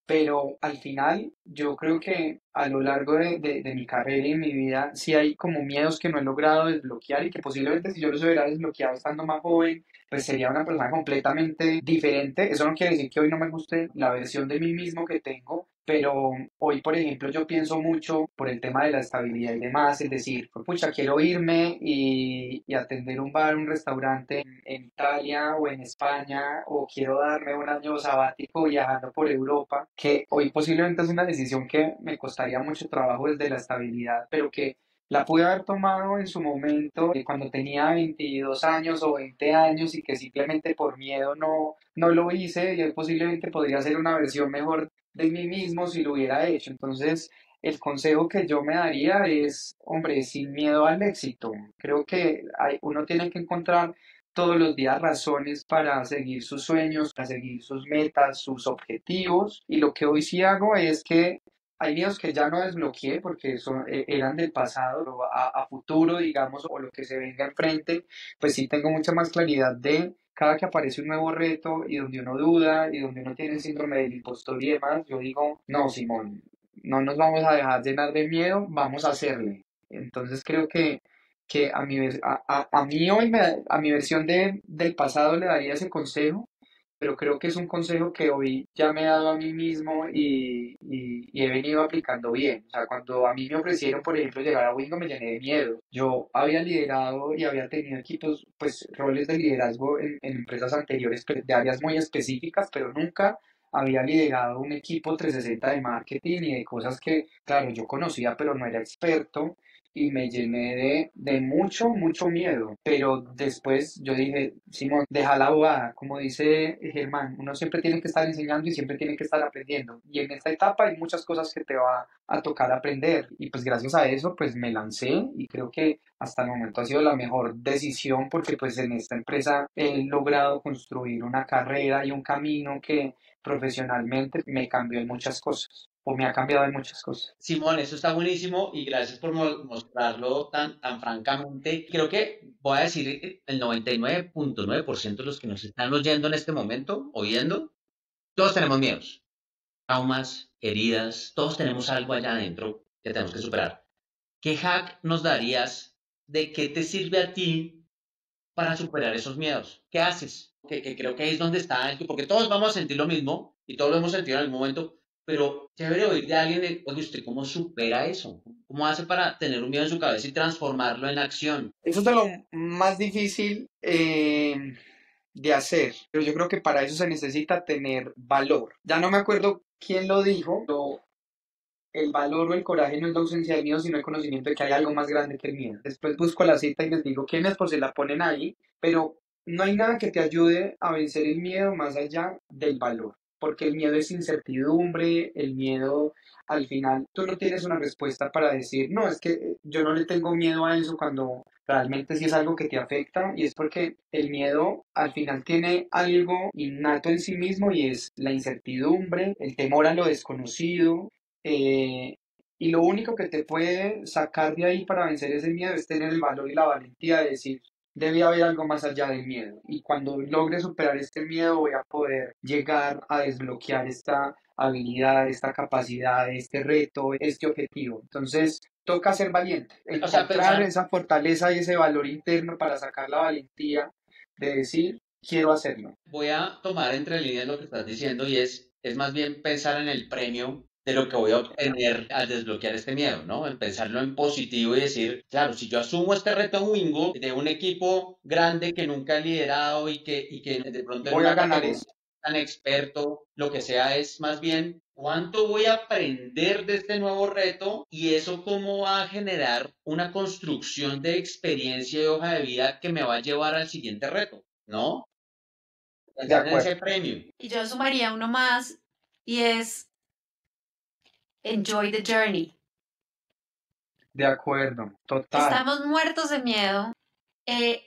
Pero al final yo creo que a lo largo de mi carrera y mi vida sí hay como miedos que no he logrado desbloquear y que posiblemente si yo los hubiera desbloqueado estando más joven, pues sería una persona completamente diferente. Eso no quiere decir que hoy no me guste la versión de mí mismo que tengo, pero hoy, por ejemplo, yo pienso mucho por el tema de la estabilidad y demás, es decir, pues, pucha, quiero irme y atender un bar, un restaurante en Italia o en España, o quiero darme un año sabático viajando por Europa, que hoy posiblemente es una decisión que me costaría mucho trabajo desde la estabilidad, pero que la pude haber tomado en su momento cuando tenía 22 años o 20 años y que simplemente por miedo no lo hice y hoy posiblemente podría ser una versión mejor de mí mismo si lo hubiera hecho. Entonces, el consejo que yo me daría es, hombre, sin miedo al éxito. Creo que uno tiene que encontrar todos los días razones para seguir sus sueños, para seguir sus metas, sus objetivos. Y lo que hoy sí hago es que hay miedos que ya no desbloqueé porque eran del pasado, pero a futuro, digamos, o lo que se venga enfrente, pues sí tengo mucha más claridad de cada que aparece un nuevo reto y donde uno duda y donde uno tiene el síndrome del impostor y demás, yo digo, no, Simón, no nos vamos a dejar llenar de miedo, vamos a hacerle. Entonces creo que a mí hoy, a mi versión del pasado le daría ese consejo, pero creo que es un consejo que hoy ya me he dado a mí mismo y he venido aplicando bien. O sea, cuando a mí me ofrecieron, por ejemplo, llegar a Wingo, me llené de miedo. Yo había liderado y había tenido equipos, pues roles de liderazgo en empresas anteriores de áreas muy específicas, pero nunca había liderado un equipo 360 de marketing y de cosas que, claro, yo conocía, pero no era experto y me llené de mucho, mucho miedo. Pero después yo dije, Simón, deja la bobada, como dice Germán, uno siempre tiene que estar enseñando y siempre tiene que estar aprendiendo. Y en esta etapa hay muchas cosas que te va a tocar aprender. Y pues gracias a eso, pues me lancé y creo que hasta el momento ha sido la mejor decisión porque pues en esta empresa he logrado construir una carrera y un camino que profesionalmente me cambió en muchas cosas o me ha cambiado en muchas cosas. Simón, eso está buenísimo y gracias por mostrarlo tan francamente. Creo que voy a decir el 99.9% de los que nos están oyendo en este momento, oyendo, todos tenemos miedos, traumas, heridas, todos tenemos algo allá adentro que tenemos que superar. ¿Qué hack nos darías de qué te sirve a ti para superar esos miedos? ¿Qué haces? Que creo que ahí es donde está, porque todos vamos a sentir lo mismo y todos lo hemos sentido en algún momento, pero chévere oír de alguien de, oye, ¿usted cómo supera eso? ¿Cómo hace para tener un miedo en su cabeza y transformarlo en acción? Eso es de lo más difícil de hacer, pero yo creo que para eso se necesita tener valor. Ya no me acuerdo quién lo dijo, pero el valor o el coraje no es la ausencia de miedo, sino el conocimiento de que hay algo más grande que el miedo. Después busco la cita y les digo quién es, pues se la ponen ahí, pero no hay nada que te ayude a vencer el miedo más allá del valor, porque el miedo es incertidumbre, el miedo al final, tú no tienes una respuesta para decir, no, es que yo no le tengo miedo a eso cuando realmente sí es algo que te afecta y es porque el miedo al final tiene algo innato en sí mismo y es la incertidumbre, el temor a lo desconocido, eh, y lo único que te puede sacar de ahí para vencer ese miedo es tener el valor y la valentía de decir, debe haber algo más allá del miedo. Y cuando logre superar este miedo voy a poder llegar a desbloquear esta habilidad, esta capacidad, este reto, este objetivo. Entonces, toca ser valiente, O sea, encontrar esa fortaleza y ese valor interno para sacar la valentía de decir, quiero hacerlo. voy a tomar entre líneas lo que estás diciendo y es más bien pensar en el premio de lo que voy a obtener al desbloquear este miedo, ¿no? En pensarlo en positivo y decir, claro, si yo asumo este reto en Wingo de un equipo grande que nunca he liderado y que de pronto en Voy a una ganar categoría eso. tan experto, lo que sea, es más bien cuánto voy a aprender de este nuevo reto y eso cómo va a generar una construcción de experiencia y hoja de vida que me va a llevar al siguiente reto, ¿no? De Pensar en acuerdo, ese premio. Y yo sumaría uno más y es enjoy the journey. de acuerdo, total. Estamos muertos de miedo. Eh,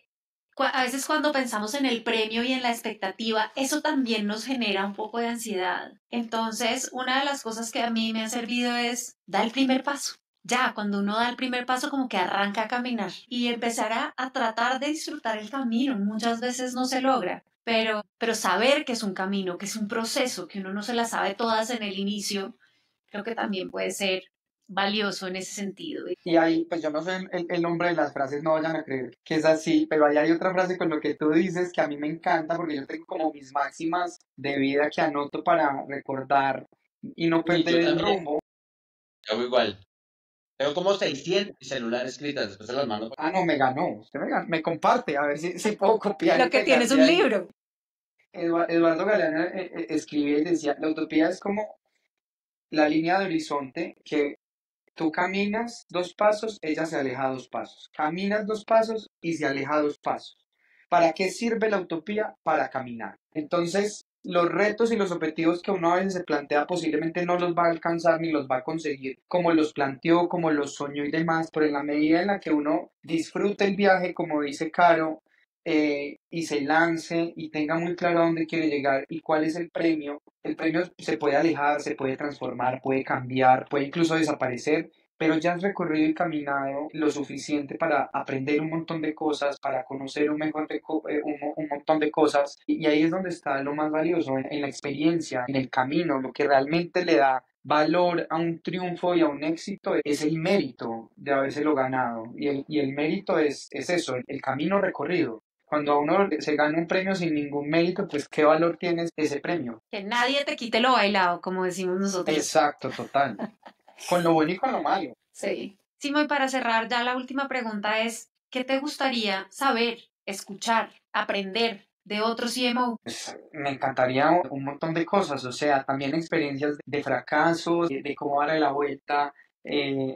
a veces cuando pensamos en el premio y en la expectativa, eso también nos genera un poco de ansiedad. Entonces, una de las cosas que a mí me ha servido es dar el primer paso. Ya, cuando uno da el primer paso, como que arranca a caminar y empezar a tratar de disfrutar el camino. Muchas veces no se logra, pero saber que es un camino, que es un proceso, que uno no se la sabe todas en el inicio, creo que también puede ser valioso en ese sentido. Y ahí, pues yo no soy el hombre de las frases, no vayan a creer que es así, pero ahí hay otra frase con lo que tú dices que a mí me encanta porque yo tengo como mis máximas de vida que anoto para recordar y no Uy, perder yo el también, rumbo. yo hago igual. Tengo como 600 celulares escritas, después se las mando. Ah, no, me ganó, usted me comparte, a ver si puedo copiar Lo y que pegar tienes de un ahí. libro. Eduardo Galeano escribía y decía, la utopía es como la línea de horizonte que tú caminas 2 pasos, ella se aleja 2 pasos. Caminas 2 pasos y se aleja 2 pasos. ¿Para qué sirve la utopía? Para caminar. Entonces, los retos y los objetivos que uno a veces se plantea posiblemente no los va a alcanzar ni los va a conseguir como los planteó, como los soñó y demás, pero en la medida en la que uno disfrute el viaje, como dice Caro, y se lance y tenga muy claro a dónde quiere llegar y cuál es el premio se puede alejar, se puede transformar, puede cambiar, puede incluso desaparecer, pero ya has recorrido y caminado lo suficiente para aprender un montón de cosas, para conocer un montón de cosas, y ahí es donde está lo más valioso, en la experiencia, en el camino, lo que realmente le da valor a un triunfo y a un éxito es el mérito de habérselo ganado, y el mérito es eso, el camino recorrido. Cuando a uno se gana un premio sin ningún mérito, pues ¿qué valor tiene ese premio? Que nadie te quite lo bailado, como decimos nosotros. Exacto, total. Con lo bueno y con lo malo. Sí. Simo, y para cerrar, ya la última pregunta es, ¿qué te gustaría saber, escuchar, aprender de otro CMO? Pues, me encantaría un montón de cosas, o sea, también experiencias de fracasos, de cómo darle la vuelta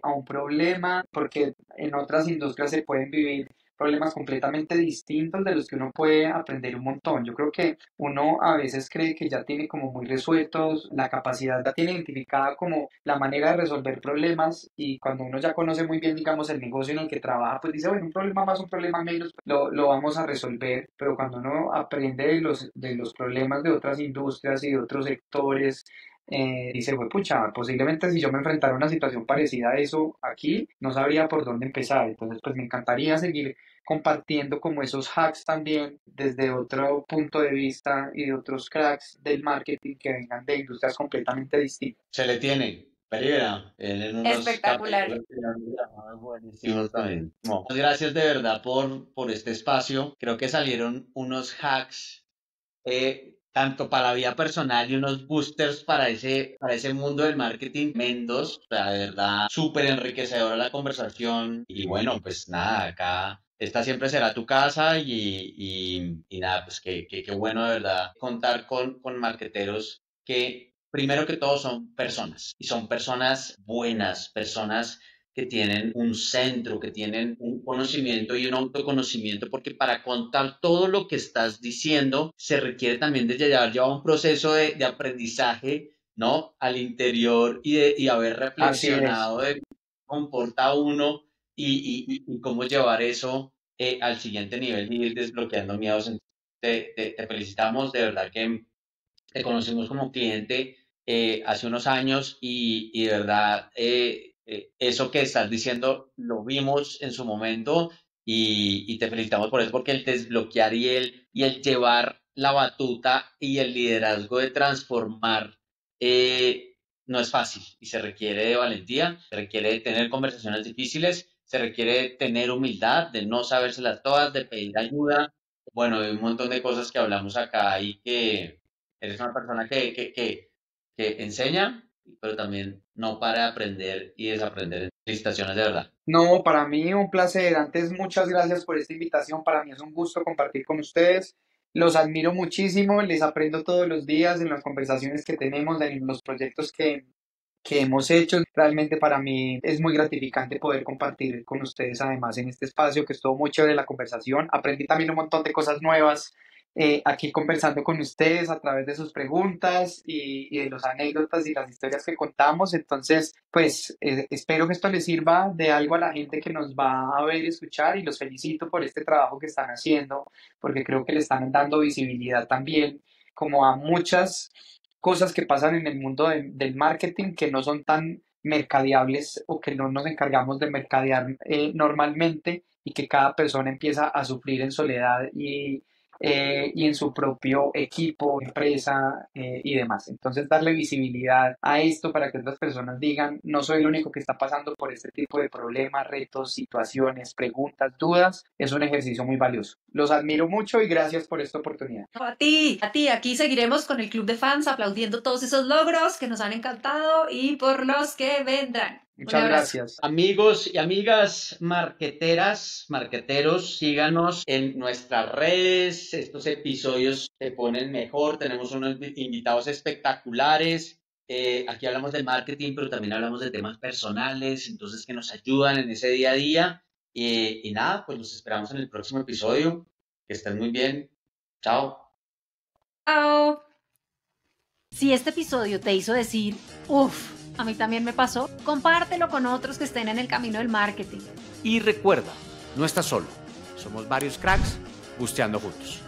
a un problema, porque en otras industrias se pueden vivir problemas completamente distintos de los que uno puede aprender un montón. Yo creo que uno a veces cree que ya tiene como muy resueltos, la capacidad la tiene identificada como la manera de resolver problemas, y cuando uno ya conoce muy bien, digamos, el negocio en el que trabaja, pues dice, bueno, un problema más, un problema menos, lo vamos a resolver, pero cuando uno aprende de los problemas de otras industrias y de otros sectores, dice, pues pucha, posiblemente si yo me enfrentara a una situación parecida a eso aquí, no sabría por dónde empezar. Entonces, pues me encantaría seguir compartiendo como esos hacks también desde otro punto de vista y de otros cracks del marketing que vengan de industrias completamente distintas. Se le tiene. Peligro. En unos Espectacular. capítulos que ya me llamaban buenísimos también. No, muchas gracias de verdad por este espacio. Creo que salieron unos hacks, tanto para la vida personal y unos boosters para ese mundo del marketing tremendos. O sea, de verdad, súper enriquecedora la conversación. Y bueno, pues nada, acá esta siempre será tu casa y nada, pues qué bueno de verdad contar con marqueteros que primero que todo son personas y son personas buenas, personas que tienen un centro, que tienen un conocimiento y un autoconocimiento, porque para contar todo lo que estás diciendo se requiere también de llevar un proceso de aprendizaje, ¿no? Al interior y haber Así es. reflexionado de cómo comporta uno y cómo llevar eso al siguiente nivel y ir desbloqueando miedos. Te felicitamos, de verdad que te conocimos como cliente hace unos años y de verdad eso que estás diciendo lo vimos en su momento y te felicitamos por eso, porque el desbloquear y el llevar la batuta y el liderazgo de transformar no es fácil y se requiere de valentía, se requiere de tener conversaciones difíciles, se requiere de tener humildad, de no sabérselas todas, de pedir ayuda. Bueno, hay un montón de cosas que hablamos acá y que eres una persona que enseña, pero también no para de aprender y desaprender. Felicitaciones de verdad. No, para mí un placer. Antes, muchas gracias por esta invitación. Para mí es un gusto compartir con ustedes. Los admiro muchísimo, les aprendo todos los días en las conversaciones que tenemos, en los proyectos que hemos hecho. Realmente para mí es muy gratificante poder compartir con ustedes además en este espacio, que estuvo muy chévere la conversación. Aprendí también un montón de cosas nuevas aquí conversando con ustedes a través de sus preguntas y de las anécdotas y las historias que contamos. Entonces, pues espero que esto les sirva de algo a la gente que nos va a ver y escuchar, y los felicito por este trabajo que están haciendo, porque creo que le están dando visibilidad también como a muchas cosas que pasan en el mundo del marketing que no son tan mercadeables o que no nos encargamos de mercadear normalmente, y que cada persona empieza a sufrir en soledad y en su propio equipo, empresa y demás. Entonces, darle visibilidad a esto para que otras personas digan, no soy el único que está pasando por este tipo de problemas, retos, situaciones, preguntas, dudas, es un ejercicio muy valioso. Los admiro mucho y gracias por esta oportunidad. A ti, aquí seguiremos con el club de fans aplaudiendo todos esos logros que nos han encantado y por los que vendrán. Muchas gracias. Amigos y amigas marqueteras, marqueteros, síganos en nuestras redes. Estos episodios se ponen mejor. Tenemos unos invitados espectaculares. Aquí hablamos del marketing, pero también hablamos de temas personales, entonces que nos ayudan en ese día a día. Y nada, pues los esperamos en el próximo episodio. Que estén muy bien. Chao. Chao. Si este episodio te hizo decir, uff, a mí también me pasó, compártelo con otros que estén en el camino del marketing. Y recuerda, no estás solo. Somos varios cracks busteando juntos.